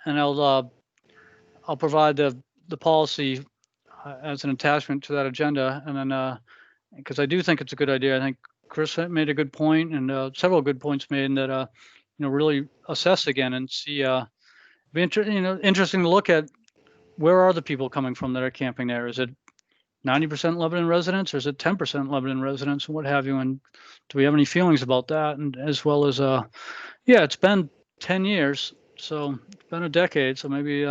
and I'll provide the policy as an attachment to that agenda, and then because I do think it's a good idea. I think Chris made a good point, and several good points made, and that really assess again and see. Be interesting to look at where are the people coming from that are camping there. Is it 90% Lebanon residents, or is it 10% Lebanon residents, and what have you? And do we have any feelings about that? And as well as, yeah, it's been 10 years, so it's been a decade. So maybe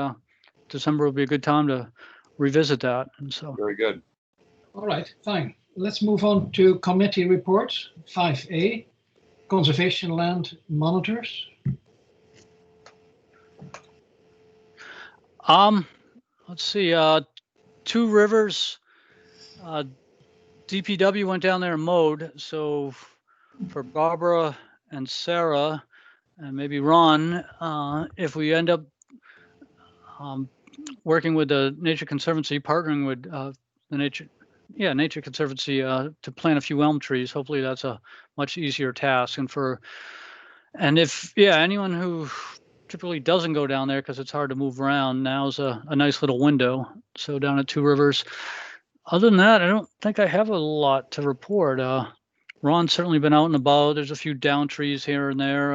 December will be a good time to revisit that. And so, Very good. All right, fine. Let's move on to committee reports. 5A, conservation land monitors. let's see. Two Rivers, DPW went down there and mowed. So for Barbara and Sarah and maybe Ron, if we end up working with the Nature Conservancy, partnering with the Nature Conservancy to plant a few elm trees, hopefully that's a much easier task. And if anyone who typically doesn't go down there because it's hard to move around, now's a nice little window. So down at Two Rivers. Other than that, I don't think I have a lot to report. Ron's certainly been out and about. There's a few down trees here and there.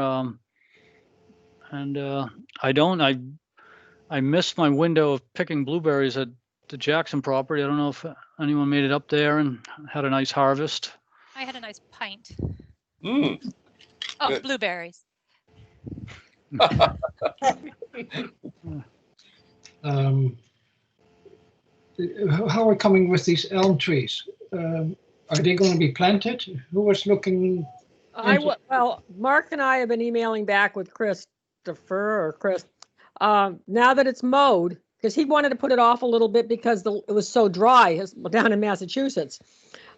I missed my window of picking blueberries at the Jackson property. I don't know if anyone made it up there and had a nice harvest. I had a nice pint Mm. of Good. blueberries. How are we coming with these elm trees? Are they going to be planted? Who was looking? Well, Mark and I have been emailing back with Chris. Now that it's mowed, because he wanted to put it off a little bit because it was so dry down in Massachusetts.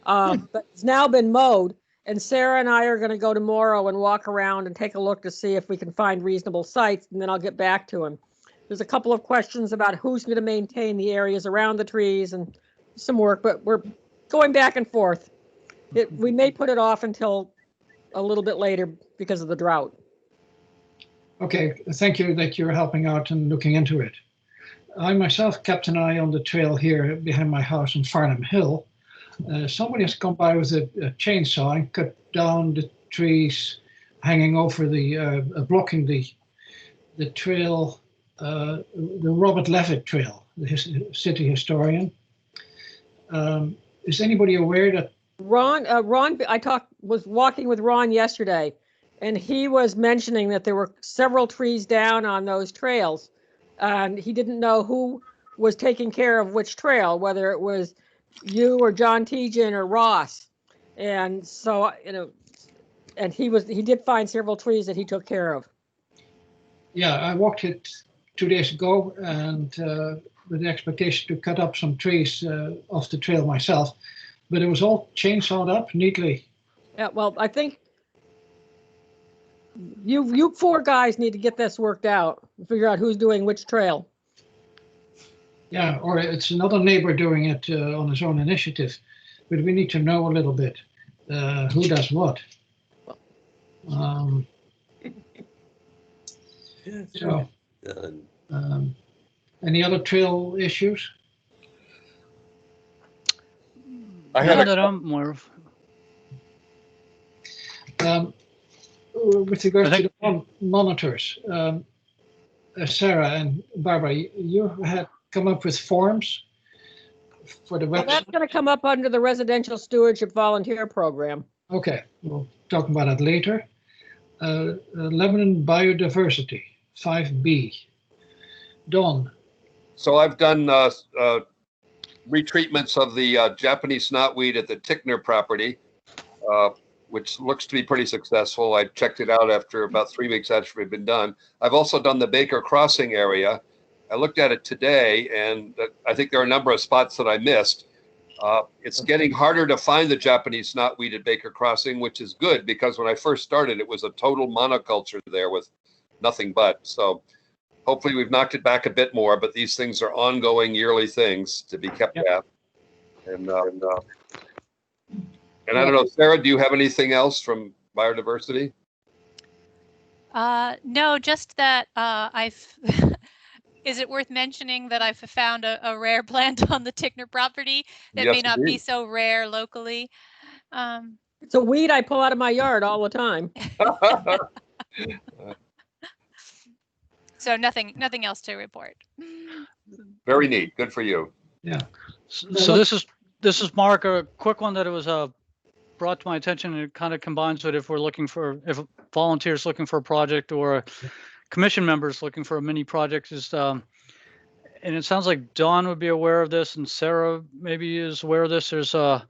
But it's now been mowed, and Sarah and I are going to go tomorrow and walk around and take a look to see if we can find reasonable sites, and then I'll get back to him. There's a couple of questions about who's going to maintain the areas around the trees and some work, but we're going back and forth. We may put it off until a little bit later because of the drought. Okay, thank you that you're helping out and looking into it. I myself kept an eye on the trail here behind my house on Farnham Hill. Somebody has come by with a chainsaw and cut down the trees hanging over blocking the trail, the Robert Levitt Trail, the city historian. Is anybody aware that Ron, was walking with Ron yesterday, and he was mentioning that there were several trees down on those trails, and he didn't know who was taking care of which trail, whether it was you or John Tejan or Ross. And so, and he did find several trees that he took care of. Yeah, I walked it 2 days ago, and with the expectation to cut up some trees off the trail myself, but it was all chainsawed up neatly. Yeah, well, I think you four guys need to get this worked out and figure out who's doing which trail. Yeah, or it's another neighbor doing it on his own initiative, but we need to know a little bit who does what. So, any other trail issues? I had None that I'm aware of. With regards to the monitors, Sarah and Barbara, you had come up with forms for the Well, website. that's going to come up under the Residential Stewardship Volunteer Program. Okay, we'll talk about that later. Lebanon Biodiversity, 5B. Dawn. So I've done retreatments of the Japanese knotweed at the Tickner property, which looks to be pretty successful. I checked it out after about 3 weeks after it had been done. I've also done the Baker Crossing area. I looked at it today, and I think there are a number of spots that I missed. It's getting harder to find the Japanese knotweed at Baker Crossing, which is good because when I first started, it was a total monoculture there with nothing but. So hopefully we've knocked it back a bit more, but these things are ongoing yearly things to be kept at. And I don't know, Sarah, do you have anything else from biodiversity? No, just that is it worth mentioning that I've found a rare plant on the Tickner property that may not be so rare locally? It's a weed I pull out of my yard all the time. So nothing else to report. Very neat. Good for you. Yeah. So this is Mark, a quick one that it was brought to my attention, and it kind of combines with if volunteers looking for a project or commission members looking for a mini project is, and it sounds like Dawn would be aware of this and Sarah maybe is aware of this. There's a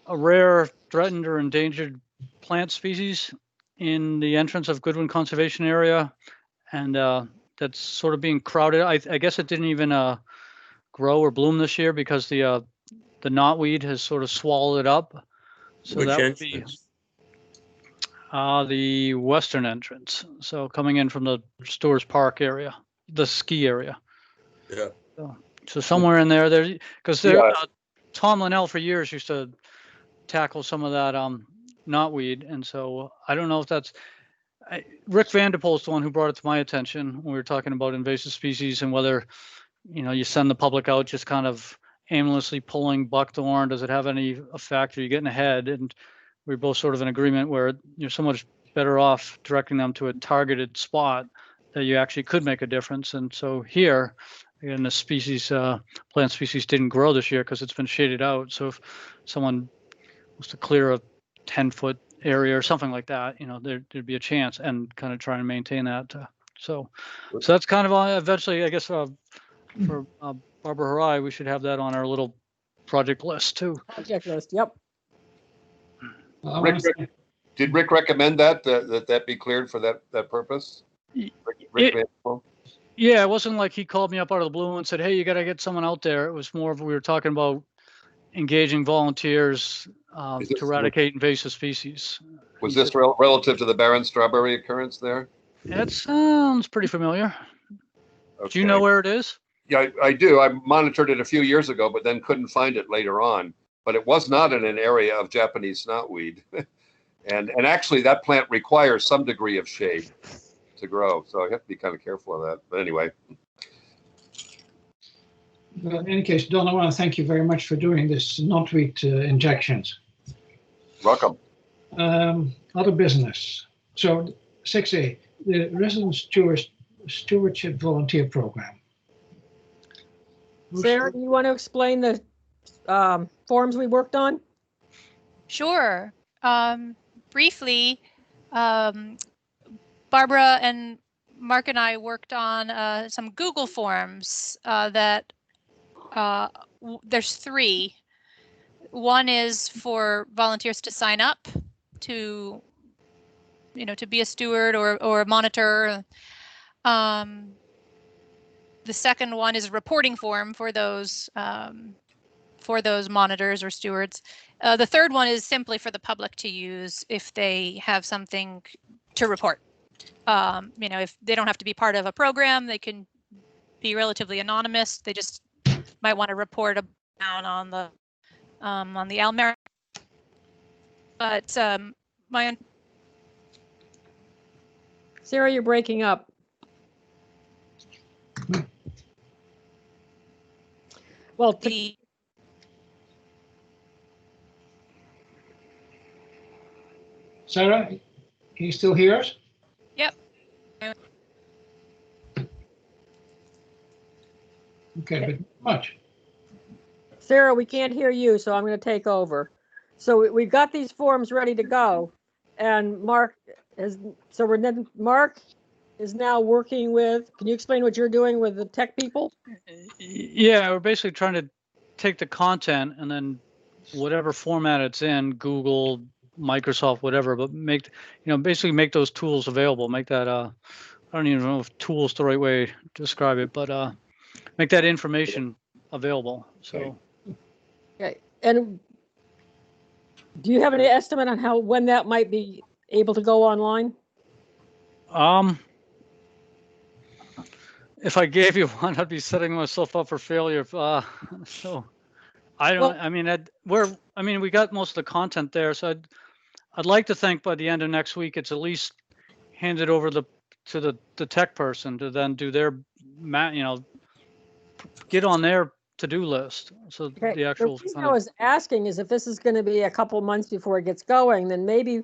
rare threatened or endangered plant species in the entrance of Goodwin Conservation Area, and that's sort of being crowded. I guess it didn't even grow or bloom this year because the knotweed has sort of swallowed it up. So Which that would be entrance? the western entrance. So coming in from the Stores Park area, the ski area. Yeah. So somewhere in there, because there, Yeah. Tom Linnell for years used to tackle some of that knotweed, and so I don't know if that's Rick Vanderpool is the one who brought it to my attention when we were talking about invasive species and whether you send the public out just kind of aimlessly pulling buckthorn. Does it have any effect? Are you getting ahead? And we're both sort of in agreement where you're so much better off directing them to a targeted spot that you actually could make a difference. And so here, again, the species, plant species didn't grow this year because it's been shaded out. So if someone was to clear a 10-foot area or something like that, there'd be a chance, and kind of try and maintain that. So that's kind of eventually, I guess, for Barbara Harai, we should have that on our little project list too. Project list, yep. Well, I wanna thank- Did Rick recommend that be cleared for that purpose? Rick Vanderpool? Yeah, it wasn't like he called me up out of the blue and said, "Hey, you got to get someone out there." It was more of, we were talking about engaging volunteers Is this- to eradicate invasive species. Was He this said, relative to the barren strawberry occurrence there? That sounds pretty familiar. Do Okay. you know where it is? Yeah, I do. I monitored it a few years ago, but then couldn't find it later on. But it was not in an area of Japanese knotweed. and actually, that plant requires some degree of shade to grow. So I have to be kind of careful of that. But anyway. Well, in any case, Don, I want to thank you very much for doing this knotweed injections. Welcome. Other business. So 6A, the resident stewardship volunteer program. Sarah, do you want to explain the forms we worked on? Sure. Briefly, Barbara and Mark and I worked on some Google Forms that there's 3. One is for volunteers to sign up to, to be a steward or a monitor. The second one is a reporting form for those monitors or stewards. The third one is simply for the public to use if they have something to report. If they don't have to be part of a program, they can be relatively anonymous. They just might want to report down on the Almer. But Sarah, you're breaking up. Well, Sarah, can you still hear us? Yep. Okay, but much. Sarah, we can't hear you, so I'm going to take over. So we've got these forms ready to go, and Mark is now working with. Can you explain what you're doing with the tech people? Yeah, we're basically trying to take the content and then whatever format it's in, Google, Microsoft, whatever, but basically make those tools available. Make that I don't even know if tool is the right way to describe it, but make that information available. So. Okay. And do you have any estimate on when that might be able to go online? If I gave you one, I'd be setting myself up for failure. So I don't. We got most of the content there, so I'd like to think by the end of next week it's at least handed over to the tech person to then do their get on their to-do list. So Okay. the actual. The reason I was asking is if this is going to be a couple months before it gets going, then maybe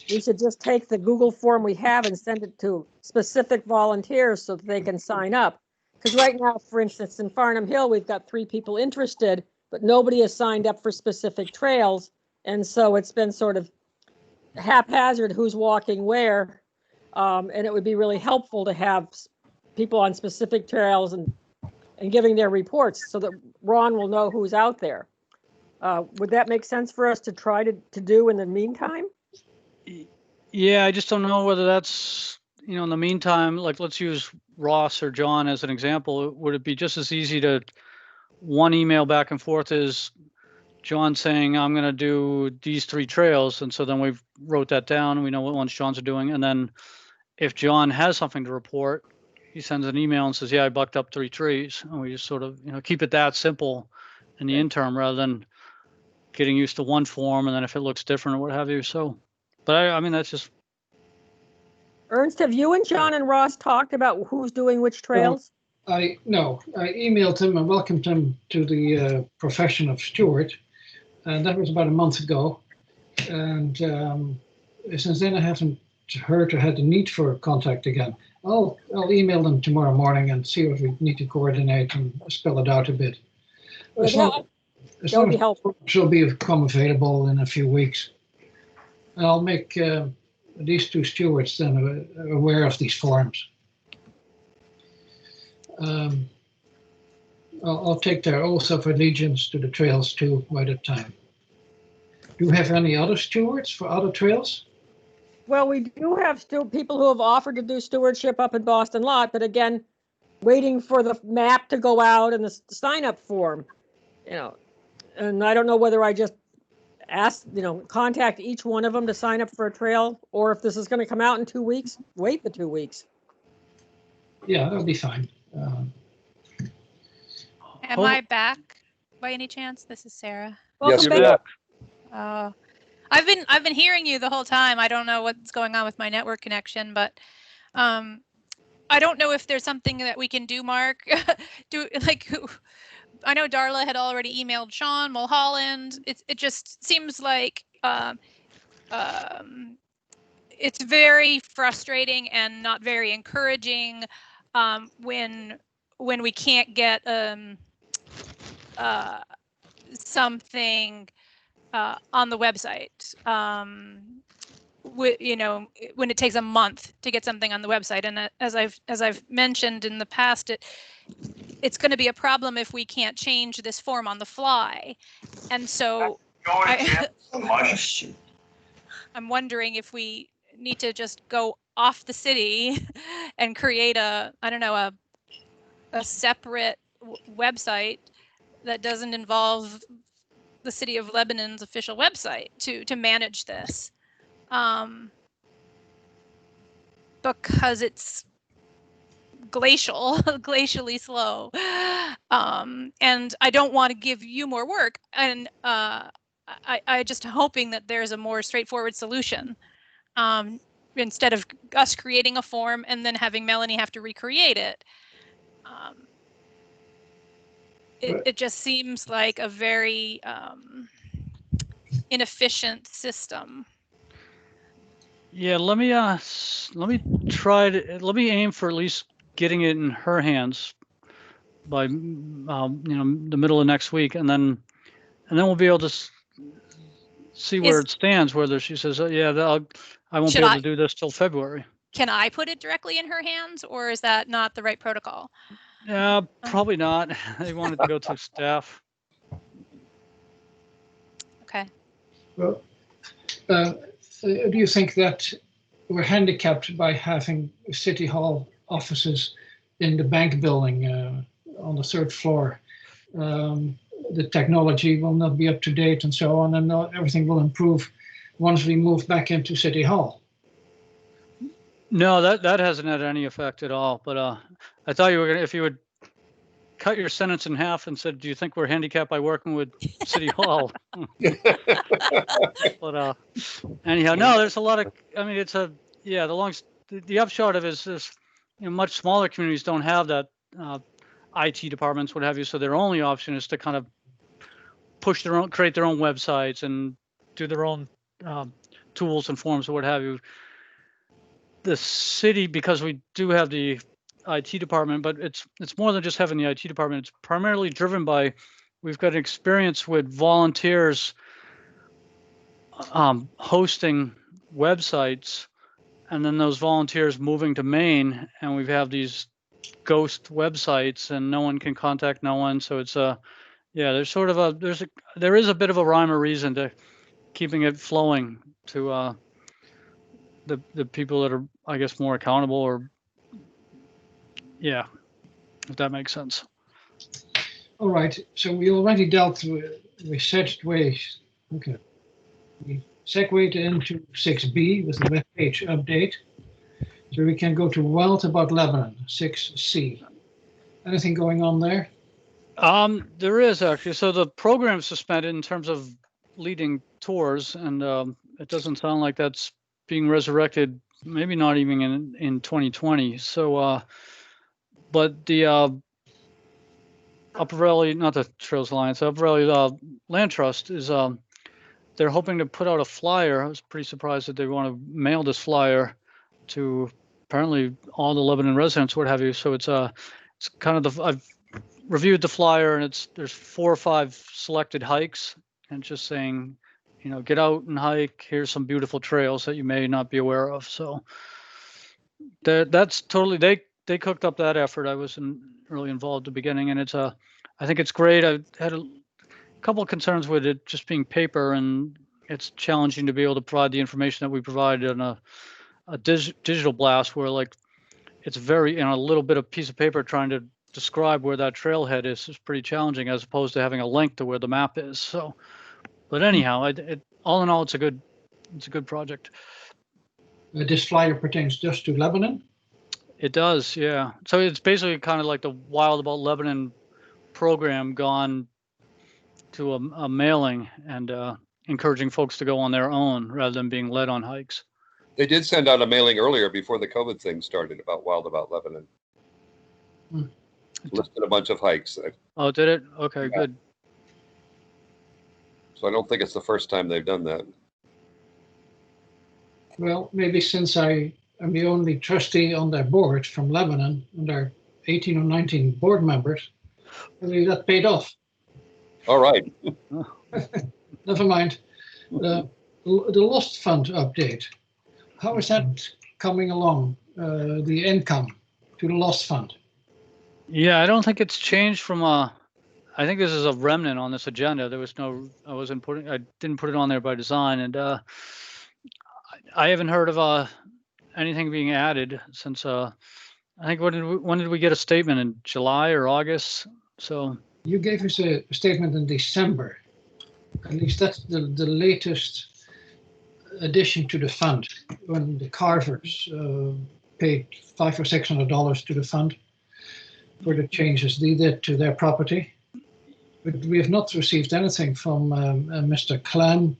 we should just take the Google form we have and send it to specific volunteers so that they can sign up. Because right now, for instance, in Farnham Hill, we've got 3 people interested, but nobody has signed up for specific trails. And so it's been sort of haphazard who's walking where. And it would be really helpful to have people on specific trails and giving their reports so that Ron will know who's out there. Would that make sense for us to try to do in the meantime? Yeah, I just don't know whether that's, in the meantime, like let's use Ross or John as an example. Would it be just as easy to one email back and forth is John saying, I'm going to do these 3 trails. And so then we wrote that down. We know what ones John's are doing. And then if John has something to report, he sends an email and says, yeah, I bucked up 3 trees. And we just sort of, keep it that simple in the interim rather than getting used to one form. And then if it looks different or what have you. So, but I mean, that's just. Ernst, have you and John and Ross talked about who's doing which trails? I emailed him and welcomed him to the profession of steward, and that was about a month ago. And since then, I haven't heard or had the need for contact again. I'll email them tomorrow morning and see if we need to coordinate and spell it out a bit. As long That would be helpful. she'll become available in a few weeks. And I'll make these 2 stewards then aware of these forms. I'll take their oath of allegiance to the trails too by that time. Do you have any other stewards for other trails? Well, we do have still people who have offered to do stewardship up in Boston Lot, but again, waiting for the map to go out and the sign-up form, and I don't know whether I just ask, contact each one of them to sign up for a trail, or if this is going to come out in 2 weeks, wait the 2 weeks. Yeah, that'll be fine. Am I back by any chance? This is Sarah. Yes, Welcome you're back. I've been hearing you the whole time. I don't know what's going on with my network connection, but I don't know if there's something that we can do, Mark. I know Darla had already emailed Sean Mulholland. It just seems like it's very frustrating and not very encouraging when we can't get something on the website. When it takes a month to get something on the website, and as I've mentioned in the past, it's going to be a problem if we can't change this form on the fly. And so I'm wondering if we need to just go off the city and create a separate website that doesn't involve the City of Lebanon's official website to manage this, because it's glacially slow, and I don't want to give you more work, and I just hoping that there's a more straightforward solution, instead of us creating a form and then having Melanie have to recreate it. It just seems like a very inefficient system. Yeah, let me aim for at least getting it in her hands by the middle of next week, and then we'll be able to see where it stands. Whether she says, I won't be able to do this till February. Can I put it directly in her hands, or is that not the right protocol? Yeah, probably not. They wanted to go to staff. Okay. Well, do you think that we're handicapped by having City Hall offices in the bank building on the 3rd floor? The technology will not be up to date and so on, and everything will improve once we move back into City Hall. No, that hasn't had any effect at all. But I thought you were gonna, if you would cut your sentence in half and said, "Do you think we're handicapped by working with City Hall?" But anyhow, no, there's a lot of. I mean, the upshot of it is this. Much smaller communities don't have that IT departments, what have you. So their only option is to kind of create their own websites and do their own tools and forms or what have you. The city, because we do have the IT department, but it's more than just having the IT department. It's primarily driven by, we've got experience with volunteers hosting websites, and then those volunteers moving to Maine, and we have these ghost websites, and no one can contact no one. So it's there's sort of there is a bit of a rhyme or reason to keeping it flowing to the people that are, I guess, more accountable, or if that makes sense. All right, so we already dealt with such waste. Okay. We segued into 6B with the web page update. So we can go to Wild About Lebanon, 6C. Anything going on there? There is actually. So the program's suspended in terms of leading tours, and it doesn't sound like that's being resurrected. Maybe not even in 2020. So, but the Upper Valley, not the Trails Alliance, Upper Valley Land Trust is they're hoping to put out a flyer. I was pretty surprised that they want to mail this flyer to apparently all the Lebanon residents, what have you. So it's kind of I've reviewed the flyer, and there's 4 or 5 selected hikes, and just saying, get out and hike. Here's some beautiful trails that you may not be aware of. So that's totally, they cooked up that effort. I wasn't really involved at the beginning, and I think it's great. I had a couple of concerns with it just being paper, and it's challenging to be able to provide the information that we provide in a digital blast, where like it's very a little bit of piece of paper trying to describe where that trailhead is pretty challenging, as opposed to having a link to where the map is. So, but anyhow, all in all, it's a good project. This flyer pertains just to Lebanon? It does, yeah. So it's basically kind of like the Wild About Lebanon program gone to a mailing, and encouraging folks to go on their own rather than being led on hikes. They did send out a mailing earlier before the COVID thing started about Wild About Lebanon. Listed a bunch of hikes. Oh, did it? Okay, Yeah. good. So I don't think it's the first time they've done that. Well, maybe since I am the only trustee on their board from Lebanon, and there are 18 or 19 board members, maybe that paid off. All right. Never mind. The Lost Fund update. How is that coming along? The income to the Lost Fund? Yeah, I don't think it's changed from I think this is a remnant on this agenda. There was I didn't put it on there by design, and I haven't heard of anything being added since I think when did we get a statement, in July or August? So You gave us a statement in December. At least that's the latest addition to the fund, when the Carvers paid $500 or $600 to the fund for the changes they did to their property. But we have not received anything from Mr. Clem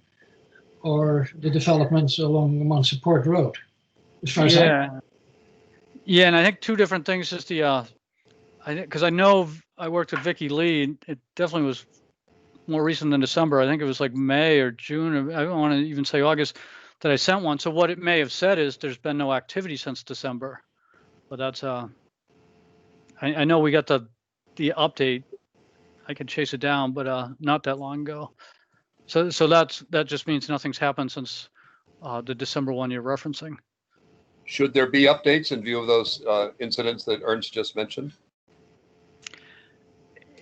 or the developments along Mount Support Road. As far as yeah, and I think 2 different things. Is because I know I worked with Vicky Lee. It definitely was more recent than December. I think it was like May or June, or I don't want to even say August, that I sent one. So what it may have said is there's been no activity since December. But that's I know we got the update. I can chase it down, but not that long ago. So that just means nothing's happened since the December one you're referencing. Should there be updates in view of those incidents that Ernst just mentioned?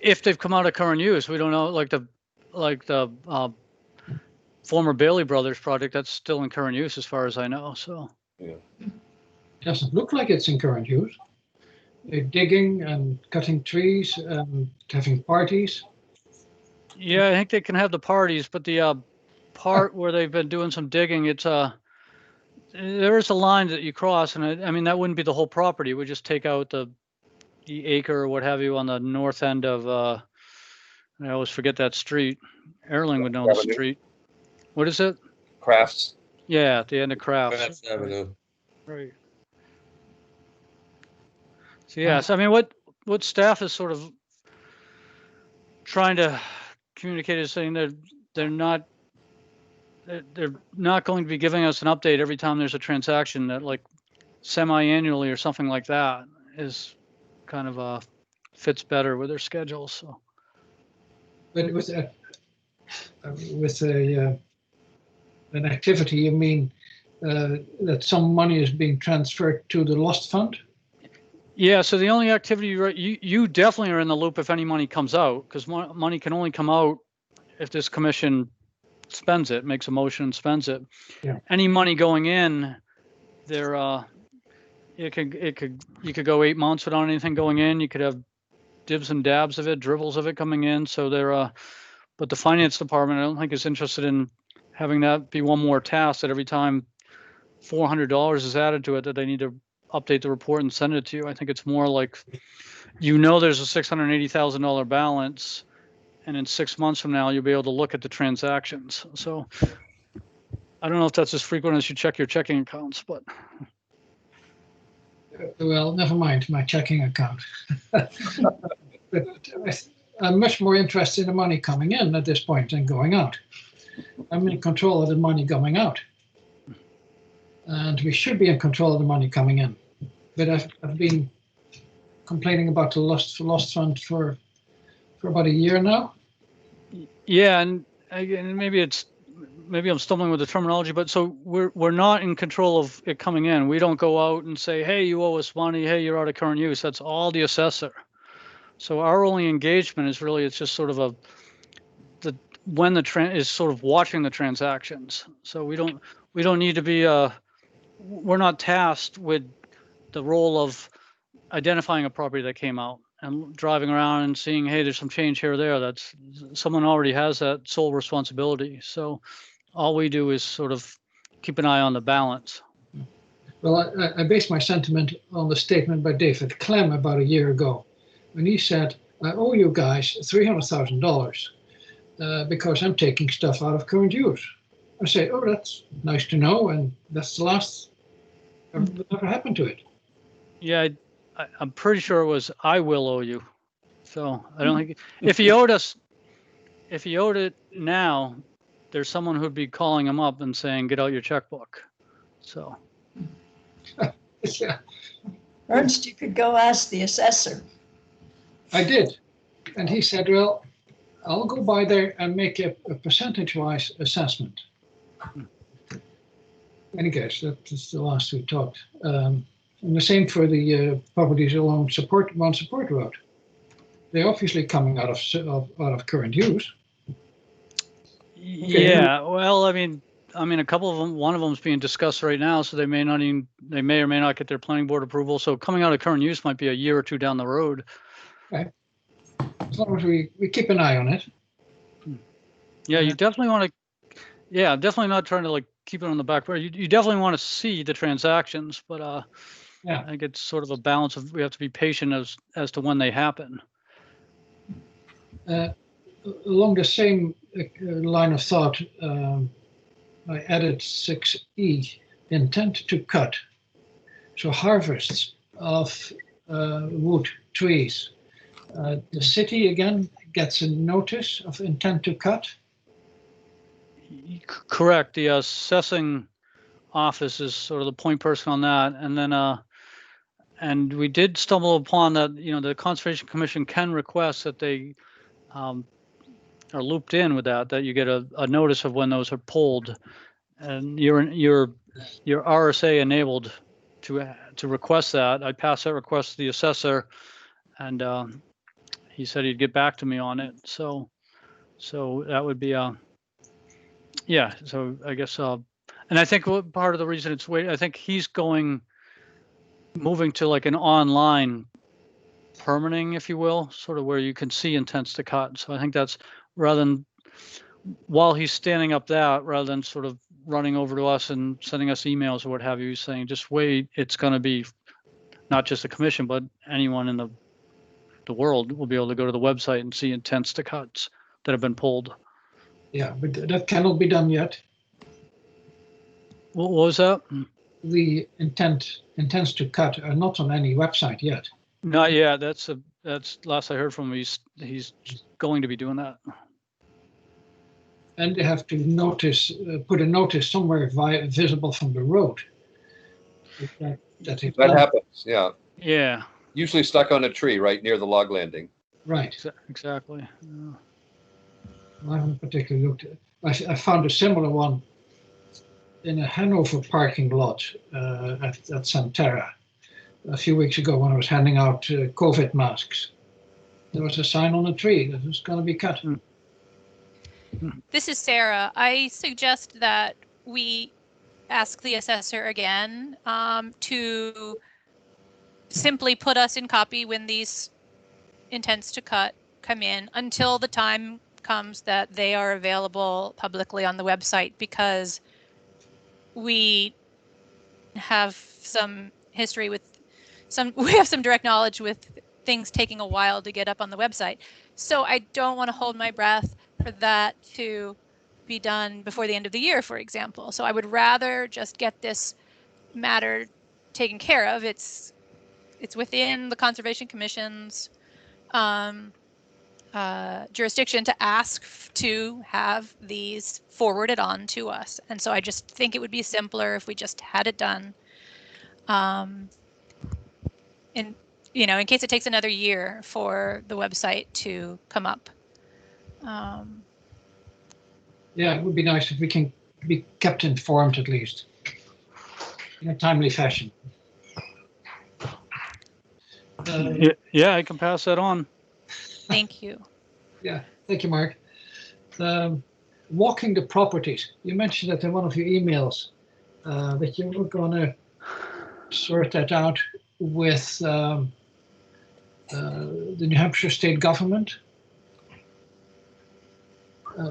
If they've come out of current use, we don't know. Like the former Bailey Brothers project, that's still in current use as far as I know. So yeah, doesn't look like it's in current use. They're digging and cutting trees and having parties. Yeah, I think they can have the parties, but the part where they've been doing some digging, it's there is a line that you cross, and I mean that wouldn't be the whole property. It would just take out the acre or what have you on the north end of I always forget that street. Erling would know the street. What is it? Crafts. Yeah, at the end of Crafts. Crafts Avenue. Right. So yes, I mean what staff is sort of trying to communicate is saying that they're not going to be giving us an update every time there's a transaction, that like semi-annually or something like that is kind of fits better with their schedules. So, But with an activity, you mean that some money is being transferred to the Lost Fund? yeah. So the only activity you definitely are in the loop if any money comes out, because money can only come out if this commission spends it, makes a motion and spends it. Yeah. Any money going in, there you could go 8 months without anything going in. You could have dibs and dabs of it, dribbles of it coming in. So but the finance department, I don't think is interested in having that be one more task that every time $400 is added to it, that they need to update the report and send it to you. I think it's more like, there's a $680,000 balance, and in 6 months from now, you'll be able to look at the transactions. So I don't know if that's as frequent as you check your checking accounts, but. Well, never mind my checking account. But I'm much more interested in the money coming in at this point than going out. I'm in control of the money going out. And we should be in control of the money coming in. But I've been complaining about the lost fund for about a year now. Yeah, and again, maybe I'm stumbling with the terminology, but so we're not in control of it coming in. We don't go out and say, hey, you owe us money, hey, you're out of current use. That's all the assessor. So our only engagement is really, it's just sort of is sort of watching the transactions. So we don't need to be we're not tasked with the role of identifying a property that came out and driving around and seeing, hey, there's some change here or there. That's someone already has that sole responsibility. So all we do is sort of keep an eye on the balance. Well, I base my sentiment on the statement by David Clem about a year ago, when he said, I owe you guys $300,000 because I'm taking stuff out of current use. I say, oh, that's nice to know, and that's the last that ever happened to it. Yeah, I'm pretty sure it was, I will owe you. So I don't think, if he owed it now, there's someone who'd be calling him up and saying, get out your checkbook. So. Yeah, Ernst, you could go ask the assessor. I did. And he said, well, I'll go by there and make a percentage-wise assessment. Any case, that is the last we talked. And the same for the properties along One Support Road. They're obviously coming out of current use. Okay. Yeah, well, I mean, a couple of them, one of them is being discussed right now, so they may or may not get their planning board approval. So coming out of current use might be a year or two down the road. Okay. As long as we keep an eye on it. Yeah, you definitely want to. Yeah, I'm definitely not trying to like keep it on the back burner. You definitely want to see the transactions, but Yeah. I think it's sort of a balance of, we have to be patient as to when they happen. Along the same line of thought, I added 6E, intent to cut. So harvests of wood trees. The city again gets a notice of intent to cut. Correct. The assessing office is sort of the point person on that, and then and we did stumble upon that. The Conservation Commission can request that they are looped in with that you get a notice of when those are pulled, and you're RSA enabled to request that. I passed that request to the assessor, and he said he'd get back to me on it. So that would be yeah. So I guess and I think part of the reason it's I think he's moving to like an online permitting, if you will, sort of where you can see intents to cut. So I think that's, rather than, while he's standing up that, rather than sort of running over to us and sending us emails or what have you, he's saying, just wait, it's going to be not just the commission, but anyone in the world will be able to go to the website and see intents to cuts that have been pulled. Yeah, but that cannot be done yet. What was that? The intents to cut are not on any website yet. Not yet. That's last I heard from him. He's going to be doing that. And they have to put a notice somewhere visible from the road. That happens, yeah. Yeah. Usually stuck on a tree right near the log landing. Right. Exactly. Yeah. I haven't particularly looked at it. I found a similar one in a Hanover parking lot at Santerra a few weeks ago when I was handing out COVID masks. There was a sign on a tree that was going to be cut. This is Sarah. I suggest that we ask the assessor again to simply put us in copy when these intends to come in until the time comes that they are available publicly on the website, because we have some history with we have some direct knowledge with things taking a while to get up on the website. So I don't want to hold my breath for that to be done before the end of the year, for example. So I would rather just get this matter taken care of. It's within the Conservation Commission's jurisdiction to ask to have these forwarded on to us. And so I just think it would be simpler if we just had it done. In in case it takes another year for the website to come up. Yeah, it would be nice if we can be kept informed at least in a timely fashion. Yeah, I can pass that on. Thank you. Yeah, thank you, Mark. Walking the properties. You mentioned that in one of your emails that you were going to sort that out with the New Hampshire state government.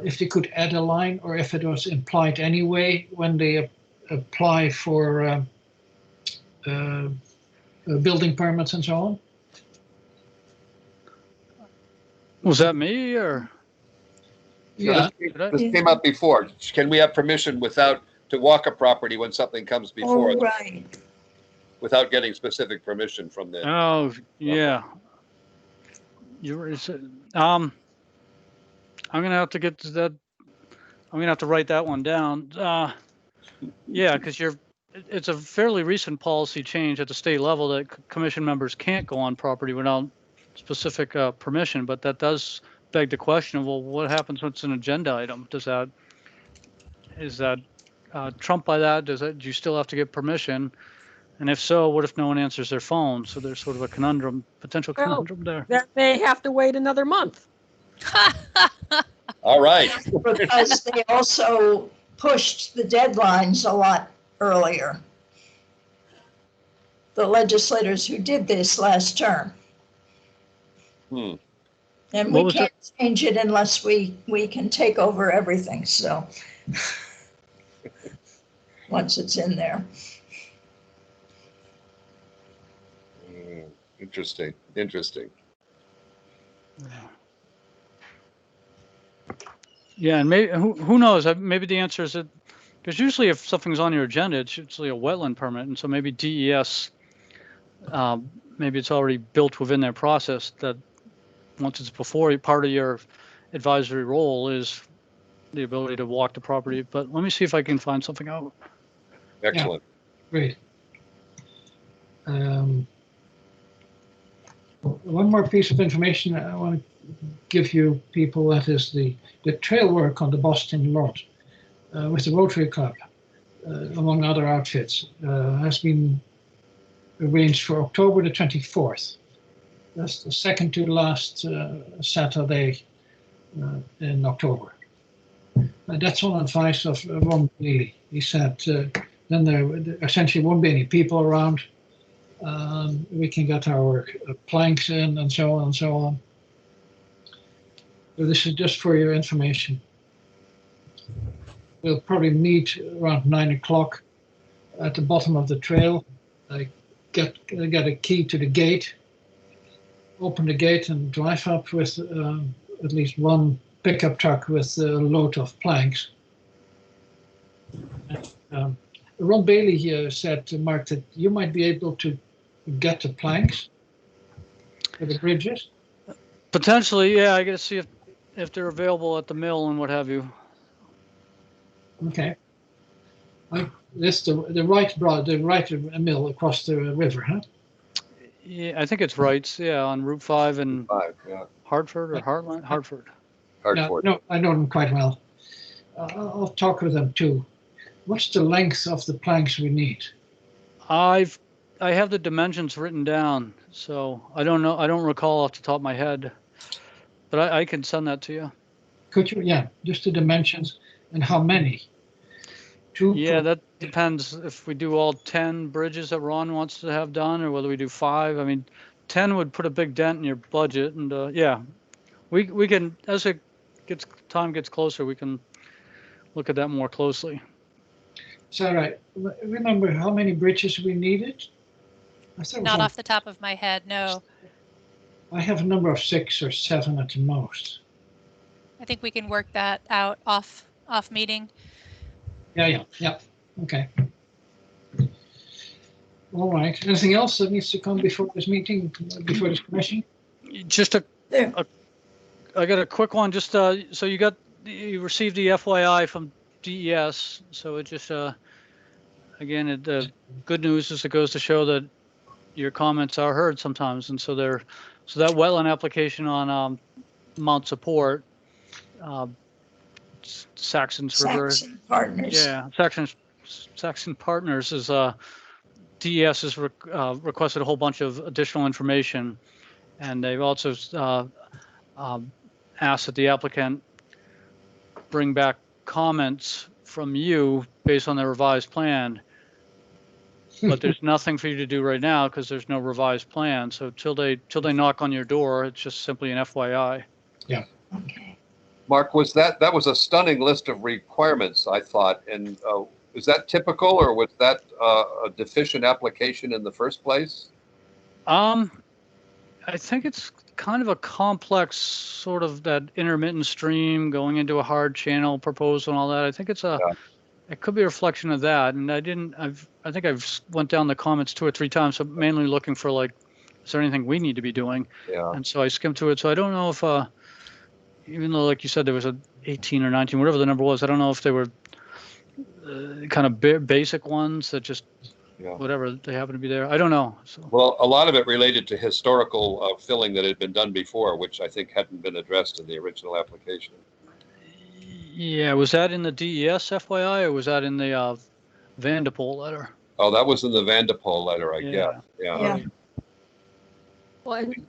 If they could add a line, or if it was implied anyway when they apply for building permits and so on. Was that me or? Yeah. This came up before. Can we have permission to walk a property when something comes before Oh, us right. without getting specific permission from the? Oh, yeah. I'm gonna have to get to that. I'm gonna have to write that one down. Yeah, because it's a fairly recent policy change at the state level that commission members can't go on property without specific permission. But that does beg the question of, well, what happens when it's an agenda item? Is that trumped by that? Do you still have to get permission? And if so, what if no one answers their phone? So there's sort of a potential conundrum there. That may have to wait another month. All right. Because they also pushed the deadlines a lot earlier. The legislators who did this last term. And we can't change it unless we can take over everything. So once it's in there. Interesting. Yeah, and maybe who knows? Maybe the answer is that, because usually if something's on your agenda, it's usually a wetland permit, and so maybe DES, maybe it's already built within their process that once it's before, part of your advisory role is the ability to walk the property. But let me see if I can find something out. Excellent. Yeah, great. One more piece of information I want to give you people, that is the trail work on the Boston Lot with the Rotary Club, among other outfits, has been arranged for October the 24th. That's the second to last Saturday in October. That's on advice of Ron Bailey. He said then there essentially won't be any people around. We can get our planks in and so on and so on. So this is just for your information. We'll probably meet around 9 o'clock at the bottom of the trail. Get a key to the gate, open the gate and drive up with at least one pickup truck with a load of planks. Ron Bailey here said to Mark that you might be able to get the planks for the bridges. Potentially, yeah. I got to see if they're available at the mill and what have you. Okay. This the right mill across the river, huh? Yeah, I think it's Wright's. Yeah, on Route 5 in Hartford or Hartland. Hartford. No, I know them quite well. I'll talk with them too. What's the length of the planks we need? I have the dimensions written down, so I don't know. I don't recall off the top of my head, but I can send that to you. Could you? Yeah, just the dimensions and how many. Yeah, that depends if we do all 10 bridges that Ron wants to have done or whether we do 5. I mean, 10 would put a big dent in your budget, and yeah, we can, as time gets closer, we can look at that more closely. Sarah, remember how many bridges we needed? I thought it was Not on- off the top of my head, no. I have a number of 6 or 7 at the most. I think we can work that out off meeting. Yeah. Okay. All right. Anything else that needs to come before this meeting, before this commission? Just There. I got a quick one. Just so you received the FYI from DES. So it just again, the good news is it goes to show that your comments are heard sometimes, and so that wetland application on Mount Support, Saxon's River. Saxon Partners. Yeah, Saxon Partners is DES has requested a whole bunch of additional information, and they've also asked that the applicant bring back comments from you based on the revised plan. But there's nothing for you to do right now because there's no revised plan. So till they knock on your door, it's just simply an FYI. Okay. Mark, that was a stunning list of requirements, I thought, and is that typical, or was that a deficient application in the first place? I think it's kind of a complex sort of that intermittent stream going into a hard channel proposal and all that. I think it could be a reflection of that. And I think I've went down the comments 2 or 3 times. So mainly looking for like, is there anything we need to be doing? Yeah. And so I skimmed through it. So I don't know if, even though, like you said, there was a 18 or 19, whatever the number was, I don't know if they were kind of basic ones that just, whatever, they happen to be there. I don't know. So. Well, a lot of it related to historical filling that had been done before, which I think hadn't been addressed in the original application. Yeah, was that in the DES FYI, or was that in the Vandepol letter? Oh, that was in the Vandepol letter, I guess. Yeah. Well, and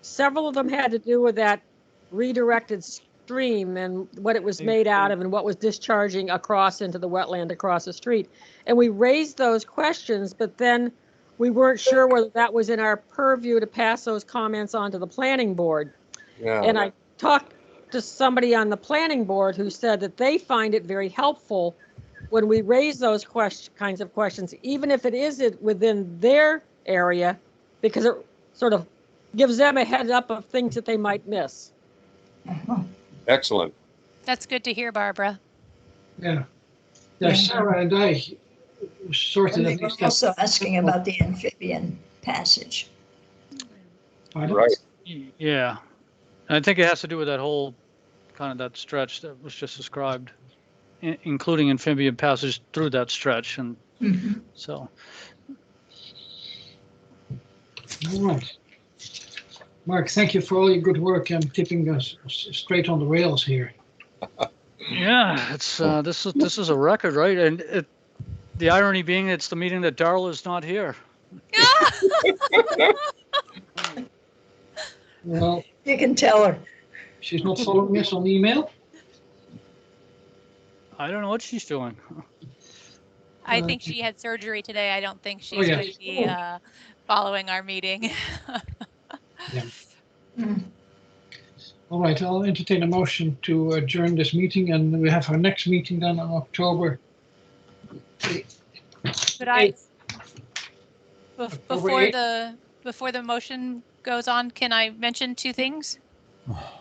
several of them had to do with that redirected stream and what it was made out of and what was discharging across into the wetland across the street. And we raised those questions, but then we weren't sure whether that was in our purview to pass those comments on to the planning board. Yeah. And I talked to somebody on the planning board who said that they find it very helpful when we raise those kinds of questions, even if it is within their area, because it sort of gives them a heads up of things that they might miss. Excellent. That's good to hear, Barbara. Yeah. Sarah and I sorted And at they were least that. also asking about the amphibian passage. Pardon? Right. Yeah. And I think it has to do with that whole kind of that stretch that was just described, including amphibian passage through that stretch. And so. All right. Mark, thank you for all your good work and keeping us straight on the rails here. Yeah, it's this is a record, right? And the irony being, it's the meeting that Darla is not here. Well, You can tell her. she's not following us on email. I don't know what she's doing. I think she had surgery today. I don't think she's yeah. going to be following our meeting. All right, I'll entertain a motion to adjourn this meeting, and we have our next meeting then on October. But I, October before the motion goes on, can I mention 2 things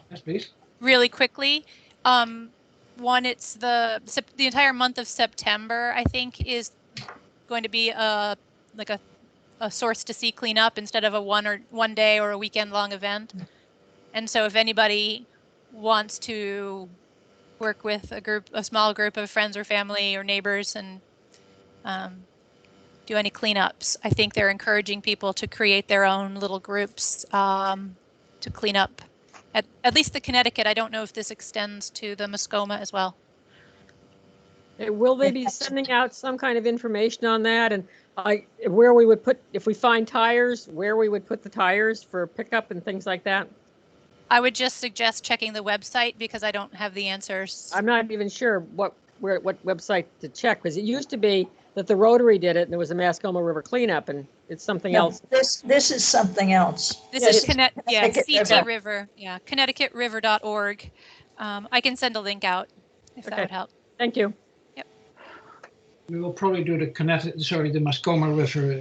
Yes, please. really quickly? One, it's the entire month of September, I think, is going to be a source to see cleanup instead of a one day or a weekend long event. And so if anybody wants to work with a small group of friends or family or neighbors and do any cleanups, I think they're encouraging people to create their own little groups to clean up. At least the Connecticut. I don't know if this extends to the Muskoma as well. Will they be sending out some kind of information on that, and where we would put, if we find tires, where we would put the tires for pickup and things like that? I would just suggest checking the website because I don't have the answers. I'm not even sure what website to check, because it used to be that the Rotary did it and it was a Mascoma River cleanup and it's something No, else. this is something else. This Yes, is Connecticut CT River. River, yeah, ConnecticutRiver.org. I can send a link out if that Okay. would help. Thank you. We will probably do the the Mascoma River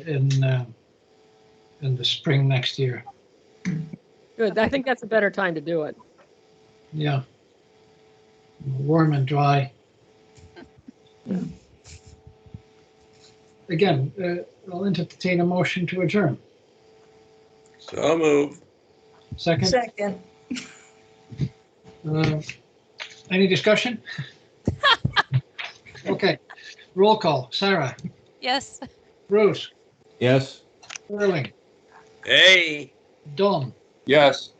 in the spring next year. Good. I think that's a better time to do it. Yeah. Warm and dry. Again, I'll entertain a motion to adjourn. So move. Second, Second, any discussion? Okay, roll call. Sarah, Yes. Bruce, Yes? Sterling, Hey. Don, Yes.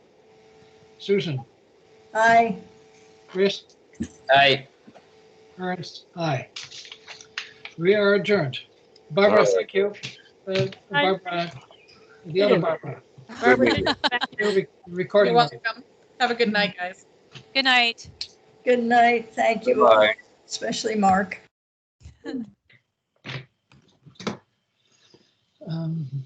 Susan, aye. Chris, I Ernst, aye. We are adjourned. Barbara, All right. thank you. Barbara, the other Barbara, Barbara, meeting. thank you. recording. You're welcome. Have a good night, guys. Good night. Good night. Thank you all, Goodbye. especially Mark. Um,